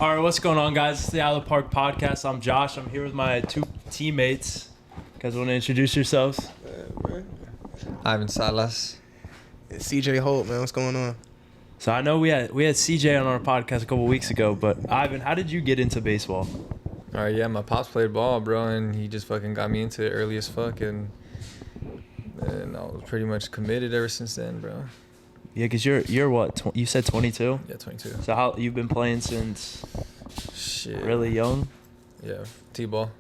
All right, what's going on, guys? It's the Island Park Podcast. I'm Josh. I'm here with my two teammates. You guys want to introduce yourselves? Ivan Salas. It's CJ Holt, man. What's going on? So I know we had CJ on our podcast a couple weeks ago, but Ivan, how did you get into baseball? All right, yeah, my pops played ball, bro, and he just fucking got me into it early as fuck, and I was pretty much committed ever since then, bro. Yeah, because you're what? You said 22? Yeah, 22. So how you've been playing since Shit. really young? Yeah, T-ball.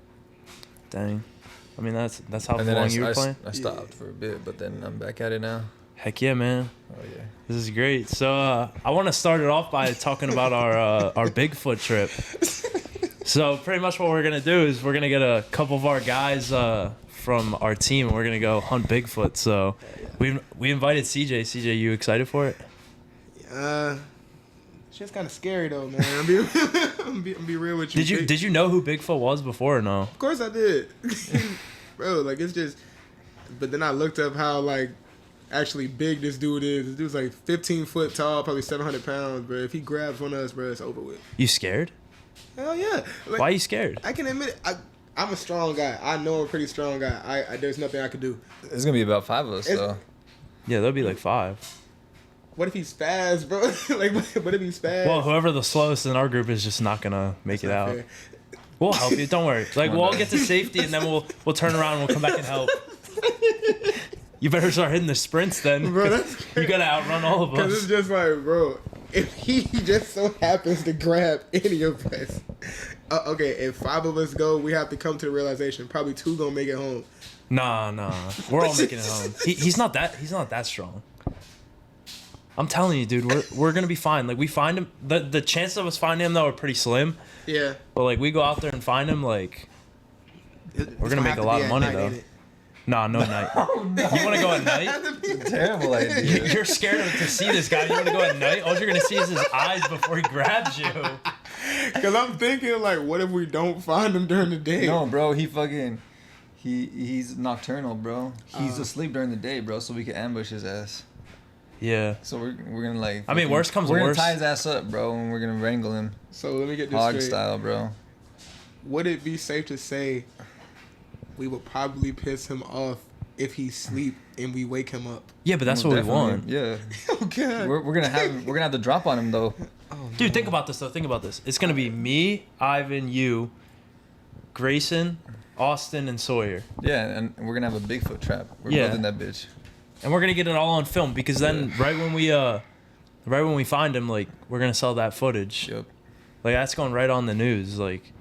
Dang. I mean, that's how And then long you were playing? I stopped for a bit, but then I'm back at it now. Heck yeah, man. Oh, yeah. This is great. So I want to start it off by talking about our Bigfoot trip. So pretty much what we're going to do is we're going to get a couple of our guys from our team, and we're going to go hunt Bigfoot. So we invited CJ. CJ, you excited for it? Shit's kind of scary though, man. I'm be real with you. Did you know who Bigfoot was before or no? Of course I did, bro. Like it's just. But then I looked up how like actually big this dude is. This dude's like 15 foot tall, probably 700 pounds, bro. If he grabs one of us, bro, it's over with. You scared? Hell yeah. Like, why are you scared? I can admit it. I'm a strong guy. I know I'm a pretty strong guy. There's nothing I could do. There's going to be about 5 of us, though. Yeah, there'll be like 5. What if he's fast, bro? Like, what if he's fast? Well, whoever the slowest in our group is just not gonna make it out. Fair. We'll help you. Don't worry. Like, we'll all get to safety, and then we'll turn around and we'll come back and help. You better start hitting the sprints then. Bro, that's crazy. You gotta outrun all of us. Because it's just like, bro, if he just so happens to grab any of us, okay, if 5 of us go, we have to come to the realization probably 2 gonna make it home. Nah, we're all making it home. He's not that strong. I'm telling you, dude, we're gonna be fine. Like, we find him. The chances of us finding him though are pretty slim. Yeah. But like, we go out there and find him, like, we're gonna make a lot of money though. Nah, no night. Oh, no. You want to go at night? Terrible idea. You're scared to see this guy. You want to go at night? All you're going to see is his eyes before he grabs you. Because I'm thinking, like, what if we don't find him during the day? No, bro, he's nocturnal, bro. He's asleep during the day, bro, so we can ambush his ass. Yeah. So we're going to, like... I mean, worst comes to worst. We're going to tie his ass up, bro, and we're going to wrangle him. So let me get this Hog straight. style, bro. Would it be safe to say we would probably piss him off if he sleep and we wake him up? Yeah, but that's what we want. Yeah. Oh god. We're gonna have to drop on him though. Oh, dude, no. think about this though. Think about this. It's gonna be me, Ivan, you, Grayson, Austin, and Sawyer. Yeah, and we're gonna have a Bigfoot trap. We're building that bitch. And we're gonna get it all on film because then right when we find him, like, we're gonna sell that footage. Yep. Like, that's going right on the news. Like,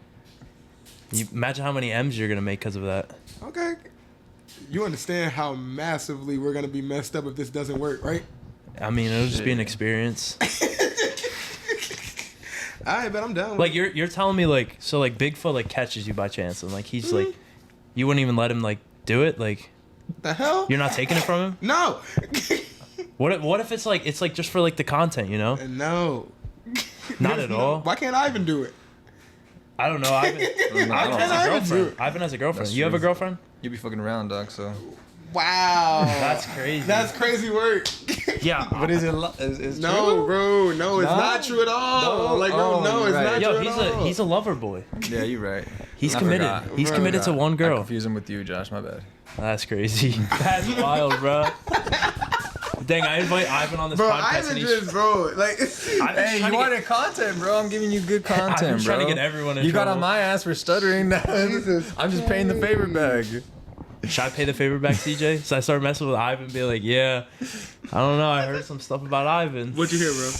you imagine how many M's you're gonna make because of that. Okay. You understand how massively we're gonna be messed up if this doesn't work, right? I mean, it'll just be an experience. Alright, but I'm done. Like, you're telling me, like, so, like, Bigfoot, like, catches you by chance, and, like, he's like, you wouldn't even let him, like, do it? Like, the hell? You're not taking it from him? No. What if it's like just for, like, the content, you know? No. Not at all. Why can't Ivan do it? I don't know. Ivan has a girlfriend. Ivan has a girlfriend. That's you have a girlfriend? You be fucking around, dog. So. Wow. That's crazy. That's crazy work. Yeah. But is it? Is no, true? Bro. No, it's not true at all. No. Like, no, it's not true at all. He's a lover boy. Yeah, you're right. He's committed. Forgot. He's committed to one girl. I confuse him with you, Josh. My bad. That's crazy. That's wild, bro. Dang, I invite Ivan on this podcast. Ivan just, bro, like, hey, you wanted content, bro. I'm giving you good content, I'm bro. trying to get everyone in You trouble. got on my ass for stuttering. I'm just paying the favor bag. Should I pay the favor back, CJ? So I started messing with Ivan and be like, yeah, I don't know. I heard some stuff about Ivan. What'd you hear, bro?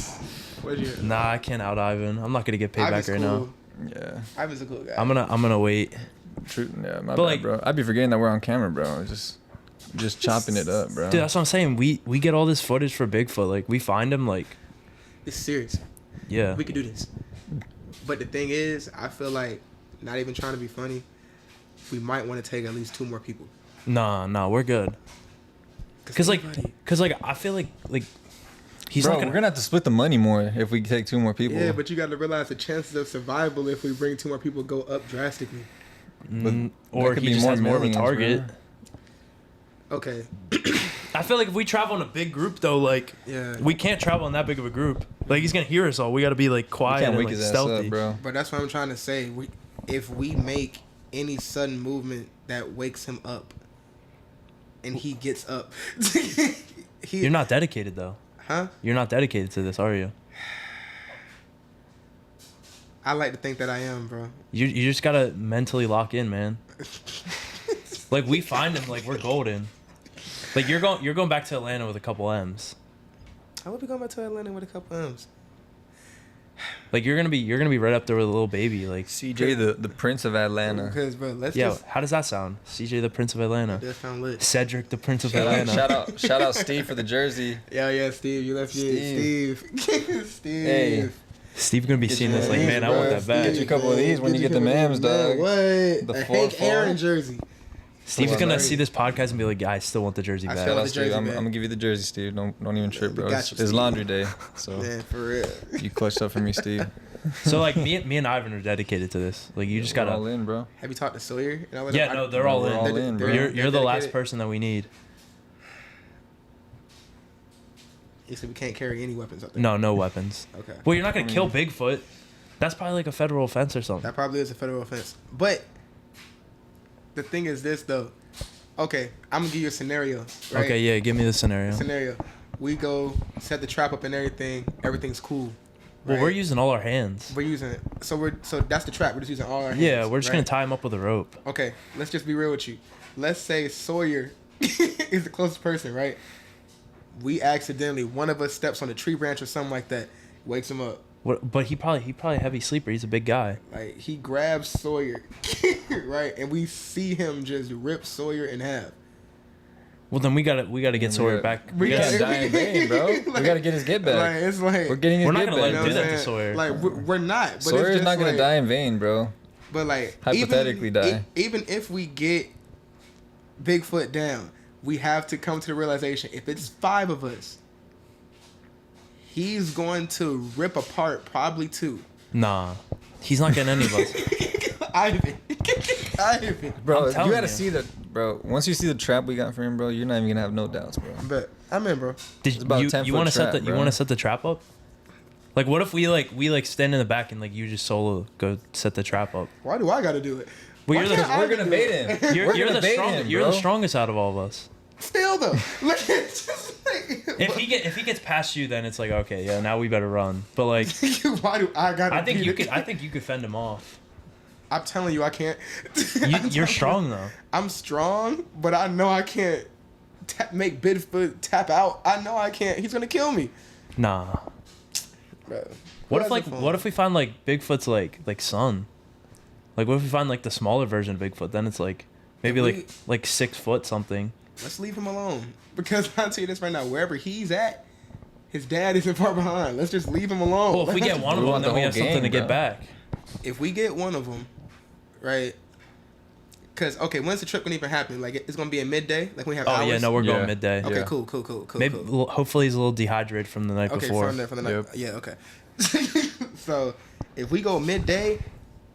What'd you hear? Nah, I can't out Ivan. I'm not going to get paid back right now. Yeah. Ivan's a cool guy. I'm gonna wait. True. Yeah, my bad, bro. I'd be forgetting that we're on camera, bro. Just chopping it up, bro. Dude, that's what I'm saying. We get all this footage for Bigfoot. Like, we find him, like... It's serious. Yeah. We could do this. But the thing is, I feel like, not even trying to be funny, we might want to take at least 2 more people. Nah, we're good. Cause like, I feel like he's bro, not gonna... we're gonna have to split the money more if we take 2 more people. Yeah, but you got to realize the chances of survival if we bring 2 more people go up drastically. Or he just has more of a target. Bro. Okay. I feel like if we travel in a big group, though, like, yeah, we can't travel in that big of a group. Like he's gonna hear us all. We gotta be like You quiet can't and wake like his ass stealthy. up, bro. But that's what I'm trying to say. If we make any sudden movement that wakes him up, and he gets up, You're not dedicated though. Huh? You're not dedicated to this, are you? I like to think that I am, bro. You just gotta mentally lock in, man. Like we find him, like we're golden. Like you're going back to Atlanta with a couple M's. I will be going back to Atlanta with a couple M's. Like you're gonna be right up there with a little baby. Like CJ, the Prince of Atlanta. Because, bro, let's yeah, just. how does that sound? CJ, the Prince of Atlanta. That sound lit. Cedric, the Prince of Atlanta. Shout out Steve for the jersey. Yeah, Steve. You left Steve. Steve. Hey. Steve gonna be seeing this like, man, I want that Get you a back. couple of these when you get the Mams, dog. What? The A Hank 4-4. Aaron jersey. Steve's Well, gonna nice. see this podcast and be like, I still want the jersey I back. still Shout want out the Steve. jersey, I'm man. gonna give you the jersey, Steve. Don't even trip, we bro. got It's you, Steve. laundry day, so Man, for real. you clutched up for me, Steve. So like me and Ivan are dedicated to this. Like you just We're gotta. all in, bro. Have you talked to Sawyer? And all of Yeah, them? no, they're all We're in. all in, bro. You're the last dedicated? person that we need. You said we can't carry any weapons up there. No weapons. Okay. Well, you're not gonna kill Bigfoot. That's probably like a federal offense or something. That probably is a federal offense. But the thing is this, though. Okay, I'm gonna give you a scenario. Right? Okay, yeah, give me the scenario. Scenario. We go set the trap up and everything. Everything's cool. Well, right? we're using all our hands. We're using it. So that's the trap. We're just using all our hands. Yeah, we're just right? gonna tie him up with a rope. Okay, let's just be real with you. Let's say Sawyer is the closest person, right? We accidentally, one of us steps on a tree branch or something like that, wakes him up. What? But he probably a heavy sleeper. He's a big guy. Like he grabs Sawyer, right, and we see him just rip Sawyer in half. Well, then we gotta get Sawyer back. We can't gotta- die in vain, bro. We gotta get his get back. Like it's like We're getting his We're not get gonna let back. him do you know that what to I'm Sawyer. saying? Like we're not. But Sawyer's it's just not gonna like, die in vain, bro. But like Hypothetically die. Even if we get Bigfoot down, we have to come to the realization: if it's 5 of us, he's going to rip apart probably 2. Nah, he's not getting any of us. Ivan. Bro, I'm you telling gotta you. see the bro. Once you see the trap we got for him, bro, you're not even gonna have no doubts, bro. But I'm in, bro. Did about a you 10-foot want to set trap, the you bro. want to set the trap up? Like, what if we stand in the back and like you just solo go set the trap up? Why do I gotta do it? Well, Why you're the- can't We're Ivan gonna do bait it? him. You're, We're you're gonna the bait strongest. him, You're the bro. strongest out of all of us. Still though, look at just like, If he gets past you, then it's like okay, yeah, now we better run. But like, why do I gotta? I think beat you it? could. I think you could fend him off. I'm telling you, I can't. You're strong though. I'm strong, but I know I can't make Bigfoot tap out. I know I can't. He's gonna kill me. Nah. Bro. What if we find like Bigfoot's like son? Like what if we find like the smaller version of Bigfoot? Then it's like maybe like 6 foot something. Let's leave him alone. Because I'll tell you this right now, wherever he's at, his dad isn't far behind. Let's just leave him alone. Well, if we get one of We them, want then the we whole have something game, to get bro. back. If we get one of them, right? Because, okay, when's the trip going to even happen? Like, it's going to be a midday? Like, we have Oh hours? yeah, no, we're going Yeah. midday. Okay, Yeah. cool. Maybe cool. hopefully he's a little dehydrated from the night Okay, before. from the night. Yep. Yeah, okay. So, if we go midday,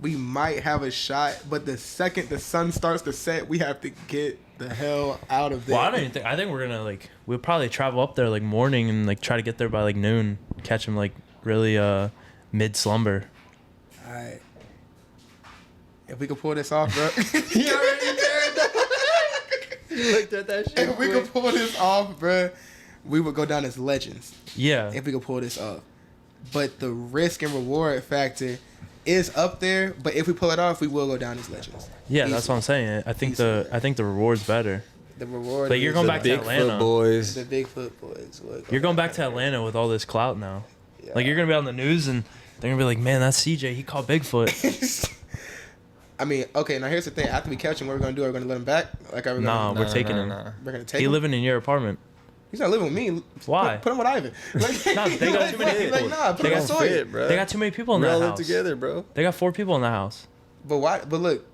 we might have a shot. But the second the sun starts to set, we have to get the hell out of there. Well, I don't even think. I think we're gonna we'll probably travel up there like morning and like try to get there by like noon. Catch him like really mid slumber. All right. If we could pull this off, bro. He already You looked at that shit. If we could pull this off, bro, we would go down as legends. Yeah. If we could pull this off. But the risk and reward factor is up there. But if we pull it off, we will go down as legends. Yeah, that's what I'm saying. I think the reward's better. The reward. But you're is going the back to Bigfoot Atlanta. boys. The Bigfoot boys. will go You're going back down. to Atlanta with all this clout now. Yeah. Like you're gonna be on the news and they're gonna be like, man, that's CJ. He caught Bigfoot. I mean, okay. Now here's the thing. After we catch him, what we're gonna do? Are we gonna let him back? Like, are we Nah, gonna? we're taking him. We're gonna take He him. living in your apartment. He's not living with me. Why? Put him with Ivan. Like, No, they got too many people. Like, nah, put They him got with Sawyer. fit, bro. They got too many people in We that all live house. together, bro. They got 4 people in the house. But why? But look.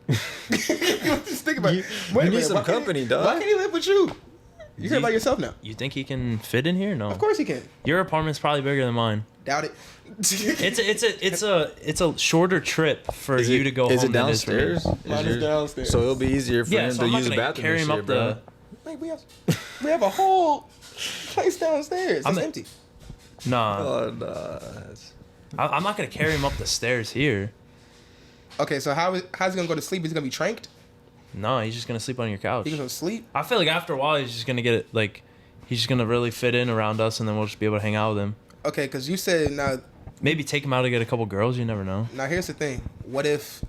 Just think about it. You Wait a need minute, some why can't company, he- dog. Why can't he live with you? You're here by yourself now. You think he can fit in here? No. Of course he can. Your apartment's probably bigger than mine. Doubt it. It's a shorter trip for Is you it- to go is home it than it is for me. downstairs? Mine is yours- downstairs. So it'll be easier for Yeah, him so to I'm not use the gonna bathroom carry and him shit, up bro. the. Like we have a whole place downstairs. I'm It's a- empty. Nah, Oh, nah. That's- I'm not gonna carry him up the stairs here. Okay, so how's he gonna go to sleep? He's gonna be tranked. No, he's just gonna sleep on your couch. He's gonna sleep. I feel like after a while he's just gonna get it like he's just gonna really fit in around us, and then we'll just be able to hang out with him. Okay, because you said now. Maybe take him out to get a couple girls. You never know. Now here's the thing. What if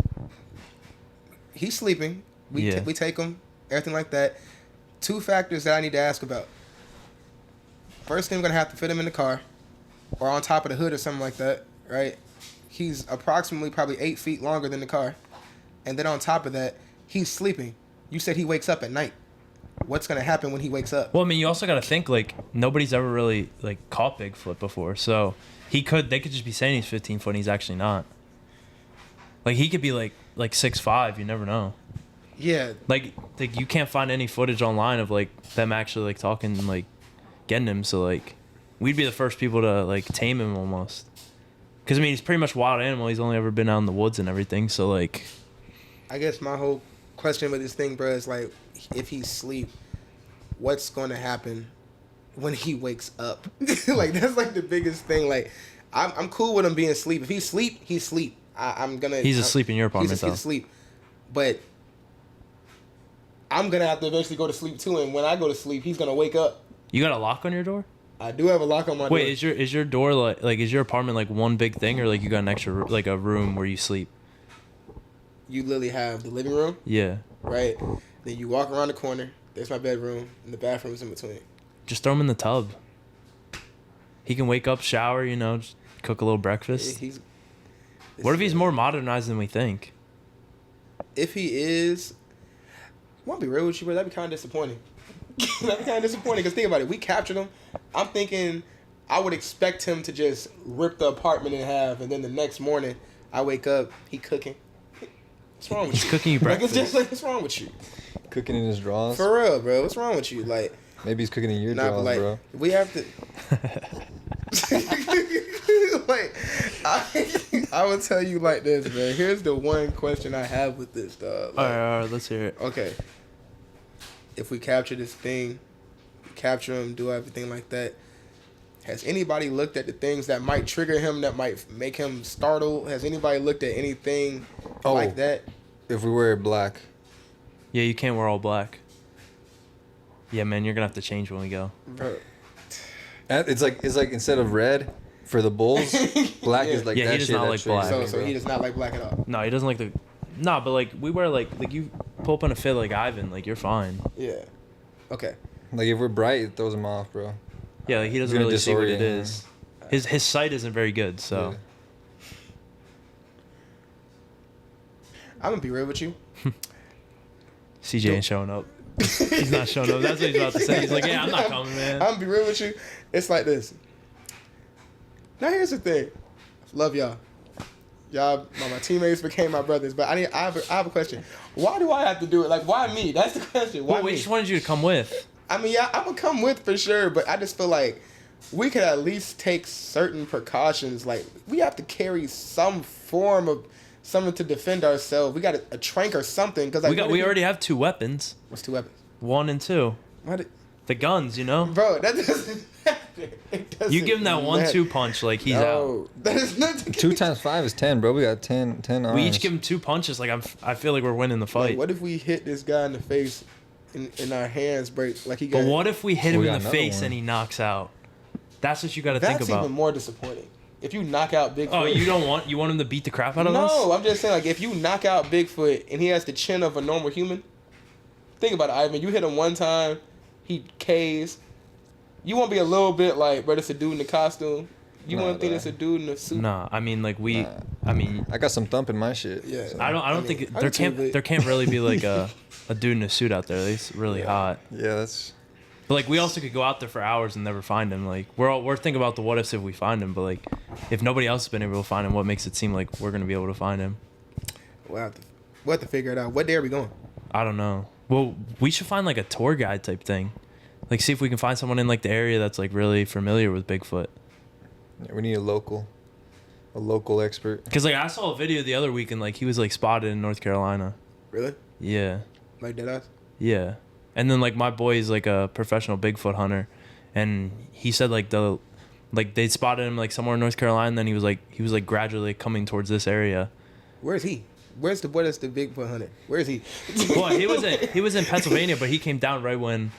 he's sleeping? We Yeah. we take him, everything like that. Two factors that I need to ask about. First thing, we're gonna have to fit him in the car, or on top of the hood or something like that, right? He's approximately probably 8 feet longer than the car, and then on top of that, he's sleeping. You said he wakes up at night. What's gonna happen when he wakes up? Well, I mean, you also gotta think like nobody's ever really like caught Bigfoot before, so they could just be saying he's 15 foot and he's actually not. Like he could be like 6'5", you never know. Yeah, Like you can't find any footage online of like them actually like talking like getting him, so like we'd be the first people to like tame him almost. Cause I mean he's pretty much a wild animal. He's only ever been out in the woods and everything, so like. I guess my whole question with this thing, bro, is like, if he's asleep, what's gonna happen when he wakes up? Like that's like the biggest thing. Like, I'm cool with him being asleep. If he's asleep, he's asleep. He's asleep in your apartment, He's though. asleep, but I'm gonna have to eventually go to sleep too. And when I go to sleep, he's gonna wake up. You got a lock on your door? I do have a lock on my door. Wait, is your door like is your apartment like one big thing, or like you got an extra like a room where you sleep? You literally have the living room, Yeah. right? Then you walk around the corner. There's my bedroom, and the bathroom's in between. Just throw him in the tub. He can wake up, shower, just cook a little breakfast. What if he's more modernized than we think? If he is, I want to be real with you, bro. That'd be kind of disappointing. That'd be kind of disappointing because think about it. We captured him. I'm thinking I would expect him to just rip the apartment in half, and then the next morning I wake up, he cooking. What's wrong with you? He's cooking you Like, breakfast. it's just like, what's wrong with you? Cooking in his drawers. For real, bro. What's wrong with you? Like, Maybe he's cooking in your nah, drawers, but like, bro. we have to. Like, I would tell you like this, man. Here's the one question I have with this, dog. Like, all right, let's hear it. okay, if we capture this thing, capture him, do everything like that, has anybody looked at the things that might trigger him, that might make him startled? Has anybody looked at anything like that? If we wear black. Yeah, you can't wear all black. Yeah, man, you're gonna have to change when we go. Bro. It's like instead of red for the bulls, black Yeah. is like Yeah, he that does shit not that like triggers black. me, So bro. he does not like black at all. No, he doesn't like the. Nah, but like we wear like you pull up in a fit like Ivan, like you're fine. Yeah. Okay. Like if we're bright, it throws him off, bro. Yeah, like he doesn't Gonna really see what it disorient him. is. His sight isn't very good, so. I'm gonna be real with you. CJ ain't showing up. He's not showing up. That's what he's about to say. He's like, yeah, I'm not coming, man. I'm gonna be real with you. It's like this. Now here's the thing. Love y'all. Y'all, my teammates became my brothers. But I have a question. Why do I have to do it? Like, why me? That's the question. Why Well, we me? just wanted you to come with. I mean, yeah, I'm gonna come with for sure. But I just feel like we could at least take certain precautions. Like, we have to carry some form of something to defend ourselves. We got a trank or something. Cause like, We already have 2 weapons. What's 2 weapons? 1 and 2. What? The guns, Bro, that doesn't happen. It doesn't You give him that matter. 1-2 punch, like he's out. No, that is not the 2 case. times 5 is 10, bro. We got 10 arms. We each give him 2 punches. Like I feel like we're winning the Like, fight. what if we hit this guy in the face and our hands break? Like he got. But what if we hit We him got in the another face one. and he knocks out? That's what you got to think That's about. even more disappointing. If you knock out Bigfoot. Oh, you want him to beat the crap out of us? No, I'm just saying, like, if you knock out Bigfoot and he has the chin of a normal human, think about it, Ivan. You hit him one time, he K's. You won't be a little bit like, bro, it's a dude in the costume. You Nah, want to think bro. it's a dude in a suit? Nah, I mean like Nah. I mean I got some thump in my shit. Yeah. so- I don't mean, think I there do too, but- can't really be like a dude in a suit out there. It's really hot. Yeah, that's. But like we also could go out there for hours and never find him. Like we're thinking about the what ifs if we find him, but like if nobody else has been able to find him, what makes it seem like we're gonna be able to find him? We'll have to figure it out. What day are we going? I don't know. Well, we should find like a tour guide type thing. Like see if we can find someone in like the area that's like really familiar with Bigfoot. Yeah, we need a local expert. Cause like I saw a video the other week and like he was like spotted in North Carolina. Really? Yeah. Like deadass? Yeah. And then like my boy is like a professional Bigfoot hunter, and he said like the Like they spotted him like somewhere in North Carolina, and then he was like gradually coming towards this area. Where's he? Where's the Bigfoot hunter? Where is he? Well, he was in Pennsylvania, but he came down right when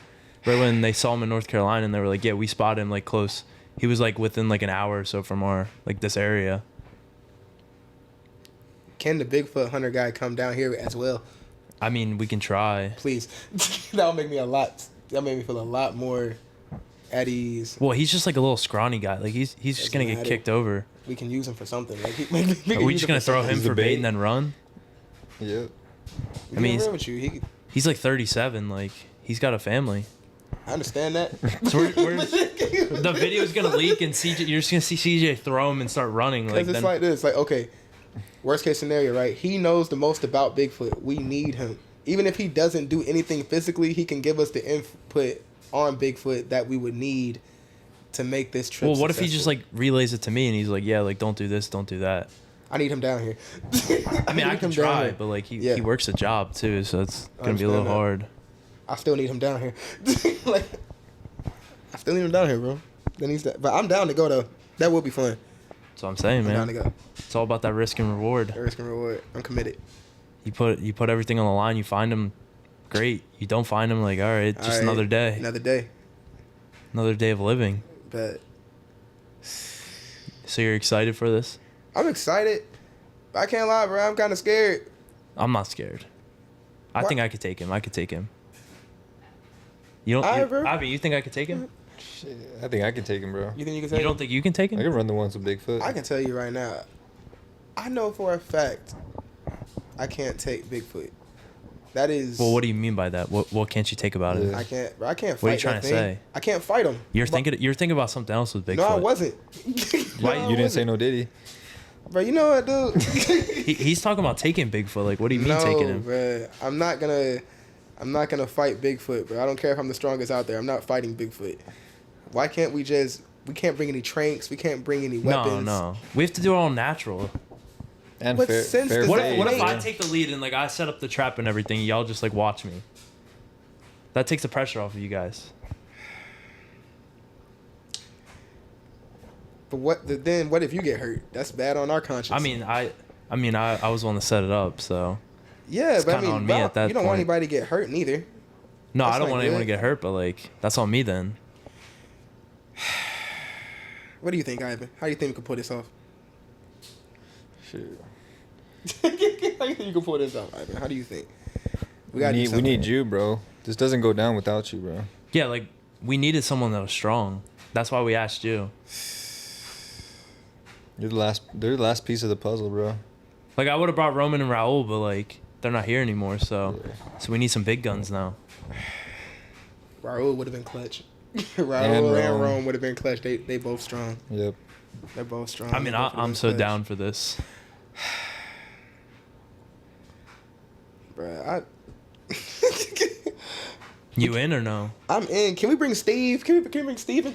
they saw him in North Carolina, and they were like, yeah, we spotted him like close. He was like within like an hour or so from our like this area. Can the Bigfoot hunter guy come down here as well? I mean, we can try. Please. That'll make me feel a lot more at ease. Well, he's just like a little scrawny guy. Like he's just gonna get kicked over. We can use him for something. Like Are we just gonna throw him for bait and then run? Yep. I mean, with you. he's like 37. Like he's got a family. I understand that. So the video's gonna leak, and CJ, you're just gonna see CJ throw him and start running. Because it's like this. Like, okay, worst case scenario, right? He knows the most about Bigfoot. We need him. Even if he doesn't do anything physically, he can give us the input on Bigfoot that we would need to make this trip. Well, what if he successful. just like relays it to me, and he's like, yeah, like don't do this, don't do that. I need him down here. I mean, I can try, but like he works a job too, so it's gonna be a little hard. I still need him down here. Like, I still need him down here, bro. Then he's that. But I'm down to go though. That will be fun. That's what I'm saying, man. I'm down to go. It's all about that risk and reward. Risk and reward. I'm committed. You put everything on the line. You find him, great. You don't find him, like all right, just another day. Another day. Another day of living. But so you're excited for this? I'm excited. I can't lie, bro. I'm kind of scared. I'm not scared. I think I could take him. You don't, Abby, you think I could take him? Shit, I think I can take him, bro. You think you can take him? You don't think you can take him? I can run the ones with Bigfoot. I can tell you right now. I know for a fact I can't take Bigfoot. That is. Well, what do you mean by that? What can't you take about it? I can't fight. What are you trying to say? I can't fight him. You're thinking about something else with Bigfoot. No, I wasn't. Why you didn't say no, did he? Bro, you know what, dude? He's talking about taking Bigfoot. Like, what do you mean taking him? Bro, I'm not gonna fight Bigfoot, bro. I don't care if I'm the strongest out there. I'm not fighting Bigfoot. Why can't we can't bring any tranks. We can't bring any weapons. No. We have to do it all natural. And What fair, sense fair does What that if make? I take the lead and like I set up the trap and everything, y'all just like watch me? That takes the pressure off of you guys. But then what if you get hurt? That's bad on our conscience. I mean, I was the one to set it up, so yeah, it's but I kinda mean, on me at that you don't want point. anybody to get hurt neither. no, That's I don't not want anyone to good. get hurt, but like that's on me then. What do you think, Ivan? How do you think we can pull this off? Shit. How do you think you can pull this off, Ivan? How do you think? We need you, bro. This doesn't go down without you, bro. Yeah, like we needed someone that was strong. That's why we asked you. They're the last piece of the puzzle, bro. Like I would have brought Roman and Raul, but like they're not here anymore, so we need some big guns now. Raul would have been clutch. Raul and Rome would have been clutch. They both strong. Yep. They're both strong. I mean, I'm so down for this. Bruh, You in or no? I'm in. Can we bring Steve? Can we bring Steven?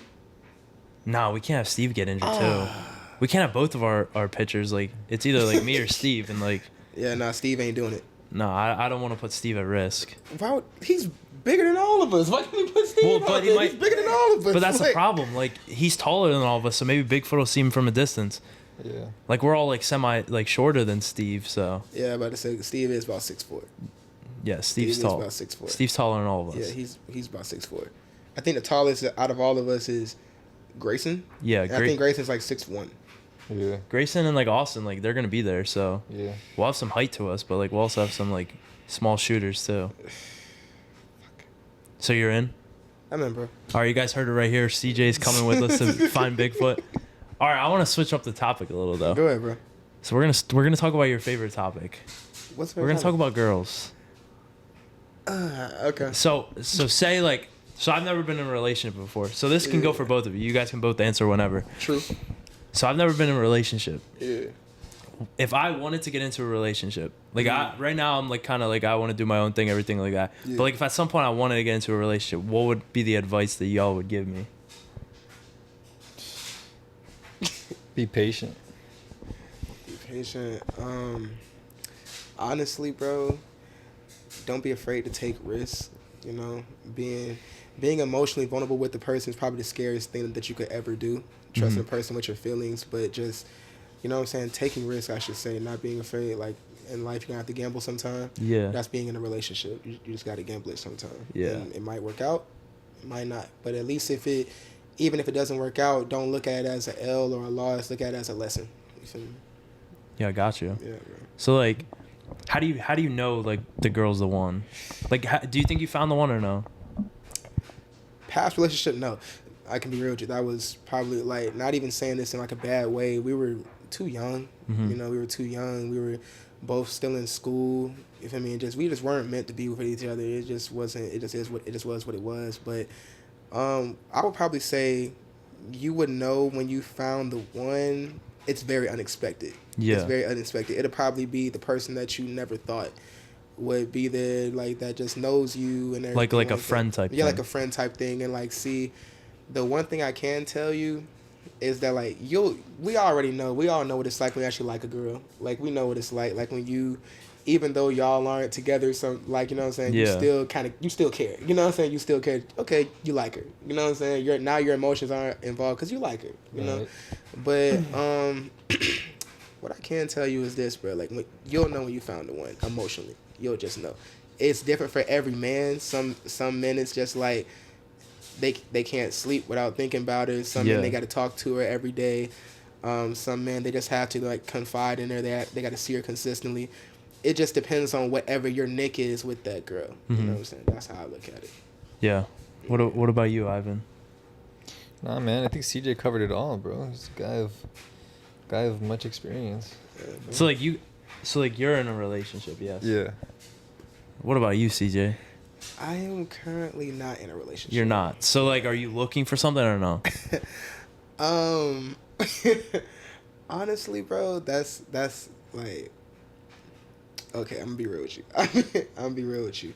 No, we can't have Steve get injured too. We can't have both of our pitchers. Like it's either like me or Steve, and like Yeah, nah, Steve ain't doing it. no, I don't want to put Steve at risk. He's bigger than all of us. Why can't we put Steve Well, out but he there? might- He's bigger than all of us. But that's the Like- problem. Like he's taller than all of us, so maybe Bigfoot will see him from a distance. Yeah. Like we're all like semi like shorter than Steve, so Yeah, about to say Steve is about 6'4". yeah, Steve's Steve tall. is about 6'4". Steve's taller than all of Yeah, us. he's about 6'4". I think the tallest out of all of us is Grayson. Yeah, And I think Grayson's like 6'1". Yeah. Grayson and like Austin, like they're gonna be there, so Yeah. we'll have some height to us, but like we'll also have some like small shooters too. So you're in? I'm in, bro. All right, you guys heard it right here. CJ's coming with us to find Bigfoot. All right, I want to switch up the topic a little though. Go ahead, bro. So we're gonna talk about your favorite topic. What's We're gonna talk about girls. Okay. So say like I've never been in a relationship before. So this can go for both of you. You guys can both answer whenever. True. So I've never been in a relationship. Yeah. If I wanted to get into a relationship, like right now I'm like kind of like I want to do my own thing, everything like that. Yeah. But like if at some point I wanted to get into a relationship, what would be the advice that y'all would give me? Be patient. Be patient. Honestly, bro, don't be afraid to take risks. You know, being emotionally vulnerable with the person is probably the scariest thing that you could ever do. trusting a person with your feelings, but just, you know what I'm saying, taking risks, I should say, not being afraid. Like, in life, you're going to have to gamble sometime. Yeah. That's being in a relationship. You just got to gamble it sometime. Yeah. And it might work out, it might not. But at least even if it doesn't work out, don't look at it as an L or a loss. Look at it as a lesson. You feel me? Yeah, I got you. Yeah, bro. So, like, how do you know, like, the girl's the one? Like, do you think you found the one or no? Past relationship, no. I can be real with you. That was probably, like, not even saying this in, like, a bad way. We were too young. Mm-hmm. You know, we were too young. We were both still in school. You feel me? We just weren't meant to be with each other. It just wasn't. It just was what it was. But I would probably say you would know when you found the one. It's very unexpected. Yeah. It's very unexpected. It'll probably be the person that you never thought would be there, like, that just knows you and everything. Like a friend type thing. Yeah, like a friend type thing. And, like, see, the one thing I can tell you is that, like, we all know what it's like when you actually like a girl. Like, we know what it's like. Like, when you, even though y'all aren't together, so, like, you know what I'm saying, Yeah. you still care. You know what I'm saying? You still care. Okay, you like her. You know what I'm saying? Your emotions aren't involved because you like her. You know? But, what I can tell you is this, bro. Like, you'll know when you found the one emotionally. You'll just know. It's different for every man. Some men, it's just like, they can't sleep without thinking about her. Some men, they got to talk to her every day. Some men, they just have to, like, confide in her. They got to see her consistently. It just depends on whatever your nick is with that girl. Mm-hmm. You know what I'm saying? That's how I look at it. Yeah. What about you, Ivan? Nah, man, I think CJ covered it all, bro. He's a guy of much experience. Yeah, So you're in a relationship, yes? Yeah. What about you, CJ? I am currently not in a relationship. You're not. So, like, are you looking for something or no? Honestly, bro, that's like, okay, I'm gonna be real with you.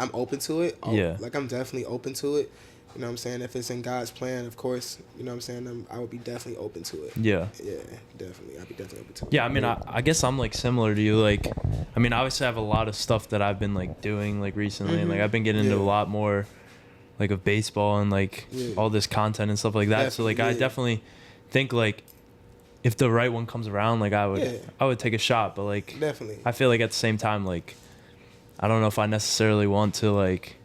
I'm open to it. Yeah. Like, I'm definitely open to it. You know what I'm saying? If it's in God's plan, of course, you know what I'm saying, I would be definitely open to it. Yeah. Yeah, definitely. I'd be definitely open to it. Yeah, I mean, I guess I'm, like, similar to you. Like, I mean, obviously I have a lot of stuff that I've been, like, doing, like, recently. And, like, I've been getting into a lot more, like, of baseball and, like, all this content and stuff like that. Definitely, So, like, I definitely think, like, if the right one comes around, like, I would take a shot. But, like, definitely. I feel like at the same time, like, I don't know if I necessarily want to, like,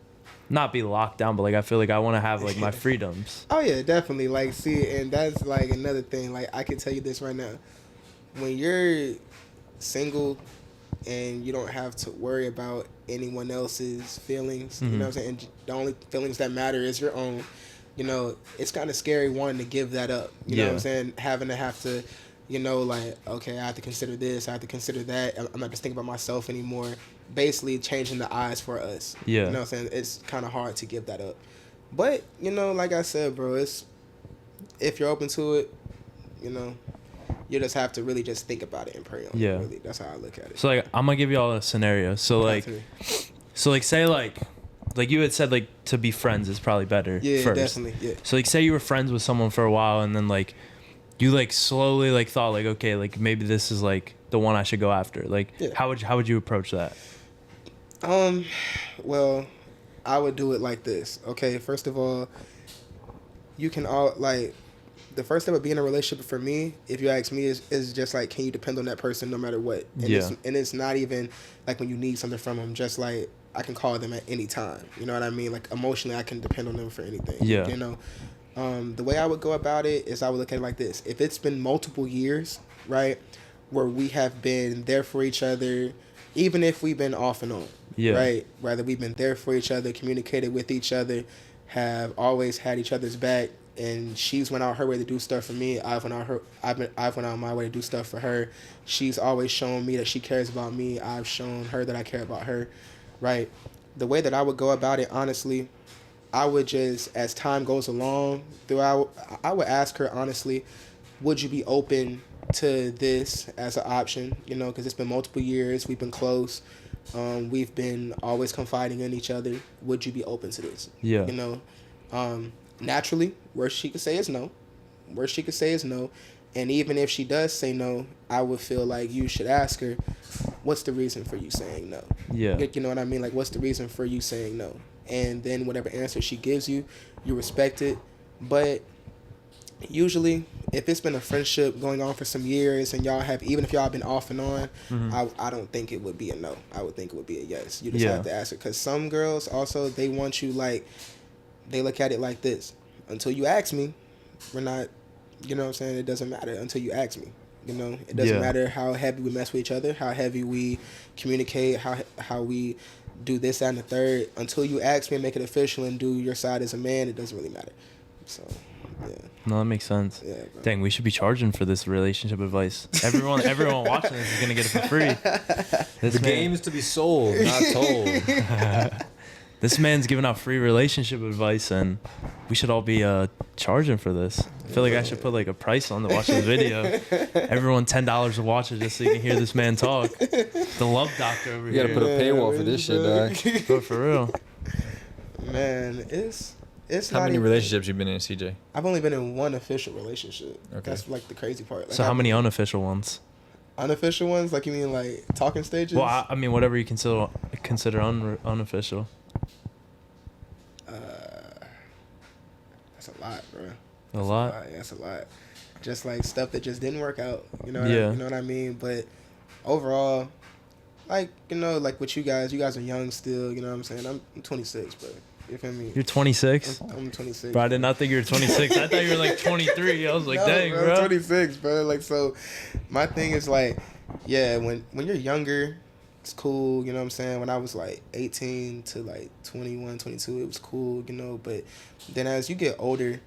not be locked down, but, like, I feel like I want to have, like, my freedoms. Oh, yeah, definitely. Like, see, and that's, like, another thing. Like, I can tell you this right now. When you're single and you don't have to worry about anyone else's feelings, you know what I'm saying? And the only feelings that matter is your own. You know, it's kind of scary wanting to give that up. You know what I'm saying? Having to, you know, like, okay, I have to consider this, I have to consider that. I'm not just thinking about myself anymore. Basically changing the eyes for us. Yeah. You know what I'm saying? It's kind of hard to give that up. But, you know, like I said, bro, if you're open to it, you know, you just have to really just think about it and pray on it. Yeah. Really. That's how I look at it. So, like, I'm going to give you all a scenario. So, like, say, like you had said, like, to be friends is probably better first. Definitely, yeah. So, like, say you were friends with someone for a while and then, like, you, like, slowly, like, thought, like, okay, like, maybe this is, like, the one I should go after. Like, how would you approach that? Well, I would do it like this. Okay, first of all, you can all, like, the first step of being in a relationship for me, if you ask me, is just like, can you depend on that person no matter what? And it's not even like when you need something from them, just like I can call them at any time. You know what I mean? Like, emotionally, I can depend on them for anything. Yeah. You know, the way I would go about it is I would look at it like this. If it's been multiple years, right, where we have been there for each other, even if we've been off and on, right? Whether we've been there for each other, communicated with each other, have always had each other's back, and she's went out her way to do stuff for me. I've went out my way to do stuff for her. She's always shown me that she cares about me. I've shown her that I care about her, right? The way that I would go about it, honestly, I would just, as time goes along, I would ask her honestly, would you be open to this as an option? You know, because it's been multiple years, we've been close, we've been always confiding in each other. Would you be open to this? Yeah. You know, naturally, worst she could say is no. And even if she does say no, I would feel like you should ask her, what's the reason for you saying no? Yeah. You know what I mean? Like, what's the reason for you saying no? And then whatever answer she gives you, you respect it. But usually if it's been a friendship going on for some years and y'all have, even if y'all been off and on, I don't think it would be a no. I would think it would be a yes. You just have to ask it, because some girls also, they want you like, they look at it like this: until you ask me, we're not, you know what I'm saying, it doesn't matter until you ask me. You know, it doesn't matter how heavy we mess with each other, how heavy we communicate, how we do this, that, and the third. Until you ask me and make it official and do your side as a man, it doesn't really matter. So, yeah. No, that makes sense. Yeah, bro. Dang, we should be charging for this relationship advice. Everyone watching this is gonna get it for free. The game is to be sold, not told. This man's giving out free relationship advice, and we should all be charging for this. I feel like I should put like a price on to watch this video. Everyone $10 to watch it just so you can hear this man talk. The love doctor over here. You gotta put a paywall for this shit, dog. But for real. Man, it's How not many even, relationships you been in, CJ? I've only been in one official relationship. Okay. That's like the crazy part. Like, So how many unofficial ones? unofficial ones? Like, you mean like talking stages? Well, I mean, whatever you consider unofficial. That's a lot, bro. A lot? Yeah, that's a lot. Just like stuff that just didn't work out. You know. Yeah. You know what I mean? But overall, like, you know, like with you guys are young still. You know what I'm saying? I'm 26, bro. You feel me? You're 26? I'm 26. Bro, I did not think you were 26. I thought you were like 23. I was like, No, dang, bro. I'm 26, bro. Like, so my thing is like, yeah, when you're younger, it's cool, you know what I'm saying? When I was like 18 to like 21, 22, it was cool, you know, but then as you get older,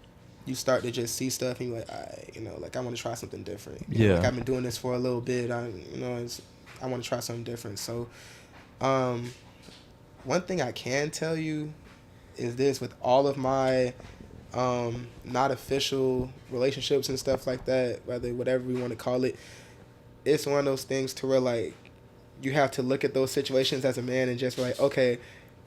you start to just see stuff and you're like, all right, you know, like I want to try something different. You know, like I've been doing this for a little bit. I want to try something different. So, one thing I can tell you is this: with all of my not official relationships and stuff like that, whatever we want to call it, it's one of those things to where like you have to look at those situations as a man and just be like, okay,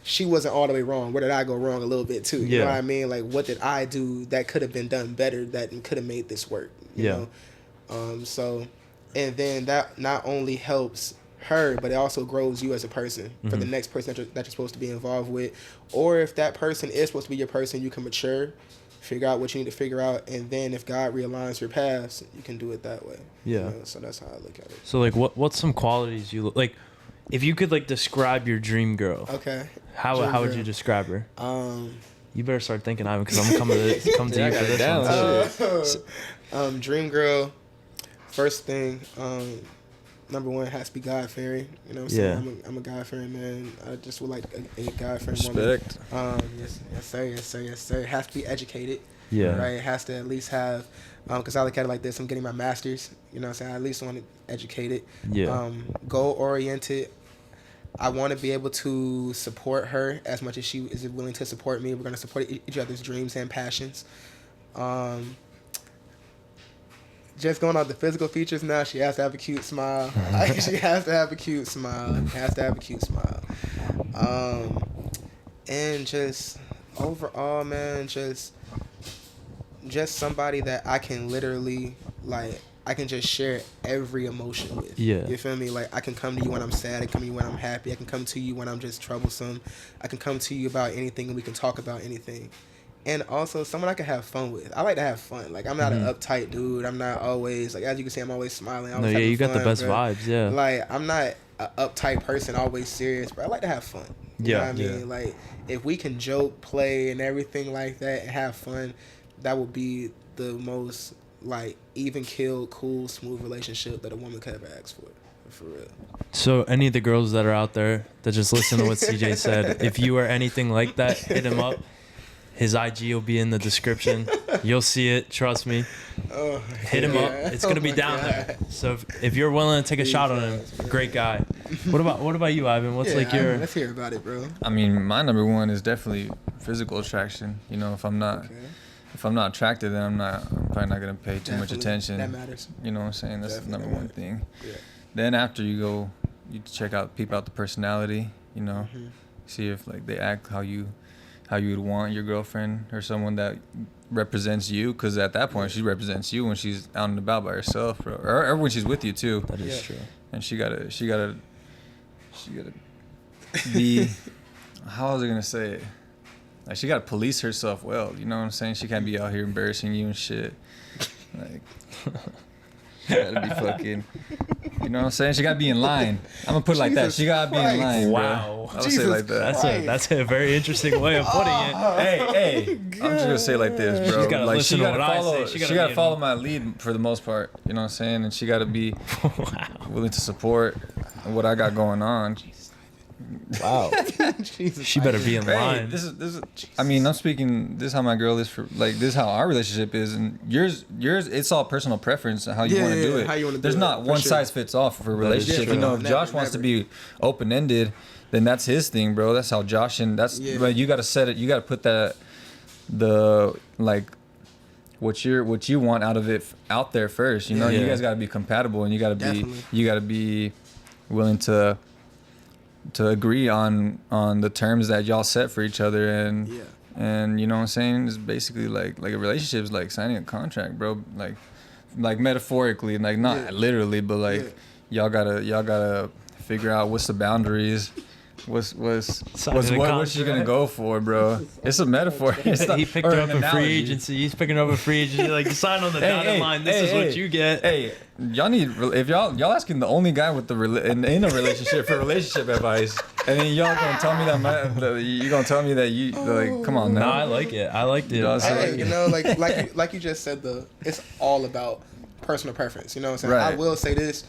she wasn't all the way wrong. Where did I go wrong a little bit too? You know what I mean? Like, what did I do that could have been done better, that could have made this work? You know? So, and then that not only helps her, but it also grows you as a person for the next person that you're supposed to be involved with. Or if that person is supposed to be your person, you can mature, figure out what you need to figure out, and then if God realigns your paths, you can do it that way. Yeah. You know? So that's how I look at it. So like, what's some qualities you like? If you could like describe your dream girl, Okay. how would you describe her? You better start thinking, Ivan, because I'm coming to you for this one. Dream girl. First thing, number one has to be God fearing. You know what I'm saying? I'm a God fearing man. I just would like a God fearing woman. Respect. Yes, sir. It has to be educated. Yeah. Right. It has to at least have, because I look at it like this: I'm getting my master's. You know what I'm saying? I at least want to educate it. Yeah. Goal oriented. I want to be able to support her as much as she is willing to support me. We're going to support each other's dreams and passions. Just going off the physical features now, she has to have a cute smile. She has to have a cute smile. And just overall, man, just somebody that I can literally, like, I can just share every emotion with. Yeah. You feel me? Like, I can come to you when I'm sad. I can come to you when I'm happy. I can come to you when I'm just troublesome. I can come to you about anything and we can talk about anything. And also someone I can have fun with. I like to have fun. Like, I'm not an uptight dude. I'm not always, like, as you can see, I'm always smiling. No, yeah, you got the best vibes, yeah. Like, I'm not an uptight person, always serious, but I like to have fun. You know what I mean? Like, if we can joke, play, and everything like that and have fun, that would be the most, like, even killed, cool, smooth relationship that a woman could ever ask for real. So any of the girls that are out there that just listen to what CJ said, if you are anything like that, hit him up. His IG will be in the description. You'll see it. Trust me. Hit him up. It's gonna be down there. So if you're willing to take a shot on him, great guy. What about you, Ivan? What's like your? Let's hear about it, bro. I mean, my number one is definitely physical attraction. You know, if I'm not attracted, then I'm probably not gonna pay too much attention. That matters. You know what I'm saying? That's the number one thing. Yeah. Then after you peep out the personality. You know, see if like they act how you would want your girlfriend or someone that represents you, because at that point she represents you when she's out and about by herself, bro, or when she's with you too. That is true. And she gotta be how was I gonna say it? Like she gotta police herself well. You know what I'm saying? She can't be out here embarrassing you and shit. Like. She gotta be fucking, you know what I'm saying? She gotta be in line. I'm gonna put it like that. She gotta be in line. Wow. I would say it like that. That's a very interesting way of putting it. Hey, I'm just gonna say it like this, bro. She's gotta like listen she to gotta what follow. I say. She gotta follow my lead for the most part. You know what I'm saying? And she gotta be willing to support what I got going on. Wow. She better be in line. This is. I mean, I'm speaking. This is how my girl is for. Like, this is how our relationship is, and yours. It's all personal preference how you want to do it. How you want to do There's it. not one size fits all for a relationship. You know, if Josh wants to be open ended, then that's his thing, bro. That's how Josh and that's. But you gotta set it. You gotta put that. Like. What you want out of it out there first. You know, you guys gotta be compatible, and you gotta be willing to agree on the terms that y'all set for each other, and you know what I'm saying, it's basically like a relationship is like signing a contract, bro. Like metaphorically, like not literally, but like y'all gotta figure out what's the boundaries. What you gonna go for, bro? It's a metaphor. He picked her up in free agency. He's picking her up in free agency. Like, you sign on the dotted line. This is what you get. Hey, y'all need, if y'all asking the only guy with in a relationship for relationship advice, and then y'all gonna tell me that you gonna tell me that you like, come on now. No, I like it. I liked it. You know, like you just said, it's all about personal preference. You know what I'm saying? Right. I will say this.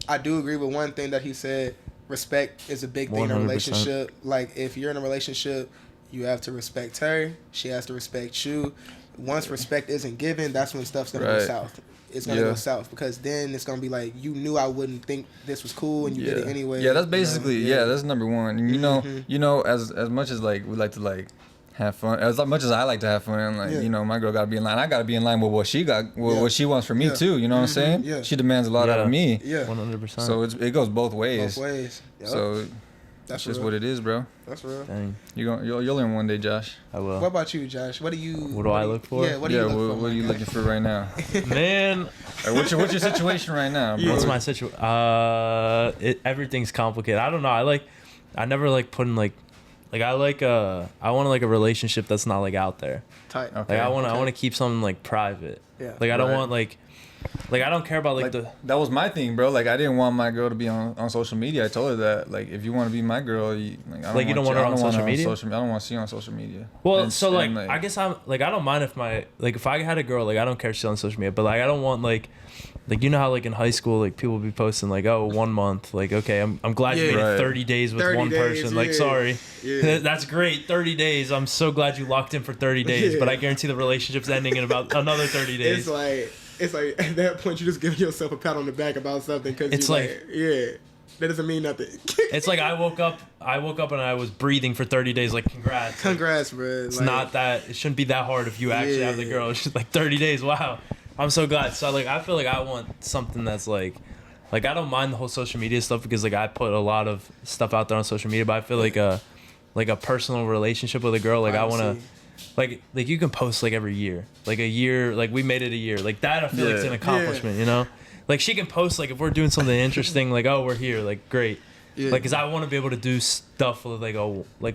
I do agree with one thing that he said. Respect is a big thing in a 100%. relationship. Like, if you're in a relationship, you have to respect her. She has to respect you. Once respect isn't given, that's when stuff's gonna go south. It's gonna go south, because then it's gonna be like, you knew I wouldn't think this was cool, and you did it anyway. Yeah, that's basically that's number one. And you know, as much as like we like to like have fun, as much as I like to have fun, like you know, my girl gotta be in line. I gotta be in line with what she got, what she wants from me too. You know what I'm saying? Yeah. She demands a lot out of me. Yeah, 100%. So it goes both ways. Yep. So that's just what it is, bro. That's real. Dang. You'll learn one day, Josh. I will. What about you, Josh? What do I look for? Yeah, what are you looking for right now? Man, What's your situation right now, bro? what's my situation? Everything's complicated. I don't know. I never like putting like I want like a relationship that's not like out there. Tight. Okay. Like I want to keep something like private. Yeah. Like I don't want like I don't care about like the. That was my thing, bro. Like I didn't want my girl to be on social media. I told her that, like, if you want to be my girl, you don't want her on social media. I don't want to see you on social media. Well, I guess I'm like, I don't mind if if I had a girl, like I don't care if she's on social media, but like I don't want like you know how like in high school like people be posting like, oh, 1 month, like, okay, I'm glad you made it 30 days with 30 one days, person. Like, sorry, Yeah. that's great, 30 days. I'm so glad you locked in for 30 days, but I guarantee the relationship's ending in about another 30 days. It's like at that point you just give yourself a pat on the back about something, because It's that doesn't mean nothing. It's like I woke up and I was breathing for 30 days. Like, congrats, bro. It's not that, it shouldn't be that hard if you actually have the girl. It's just like 30 days. Wow. I'm so glad. So like, I feel like I want something that's like I don't mind the whole social media stuff, because like I put a lot of stuff out there on social media, but I feel like a personal relationship with a girl, like I want to, like you can post like every year, like a year, like we made it a year, like that I feel like it's an accomplishment, you know? Like she can post like if we're doing something interesting, like, oh, we're here, like great. Yeah. Like, cause I want to be able to do stuff with like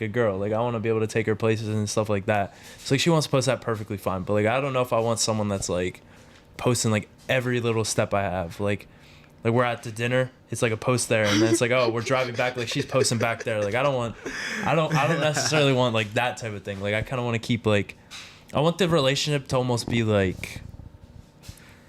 a girl. Like I want to be able to take her places and stuff like that. So like she wants to post that, perfectly fine. But like I don't know if I want someone that's like posting like every little step I have. Like we're at the dinner, it's like a post there, and then it's like, oh, we're driving back, like she's posting back there. Like I don't necessarily want like that type of thing. Like I kind of want to keep like, I want the relationship to almost be like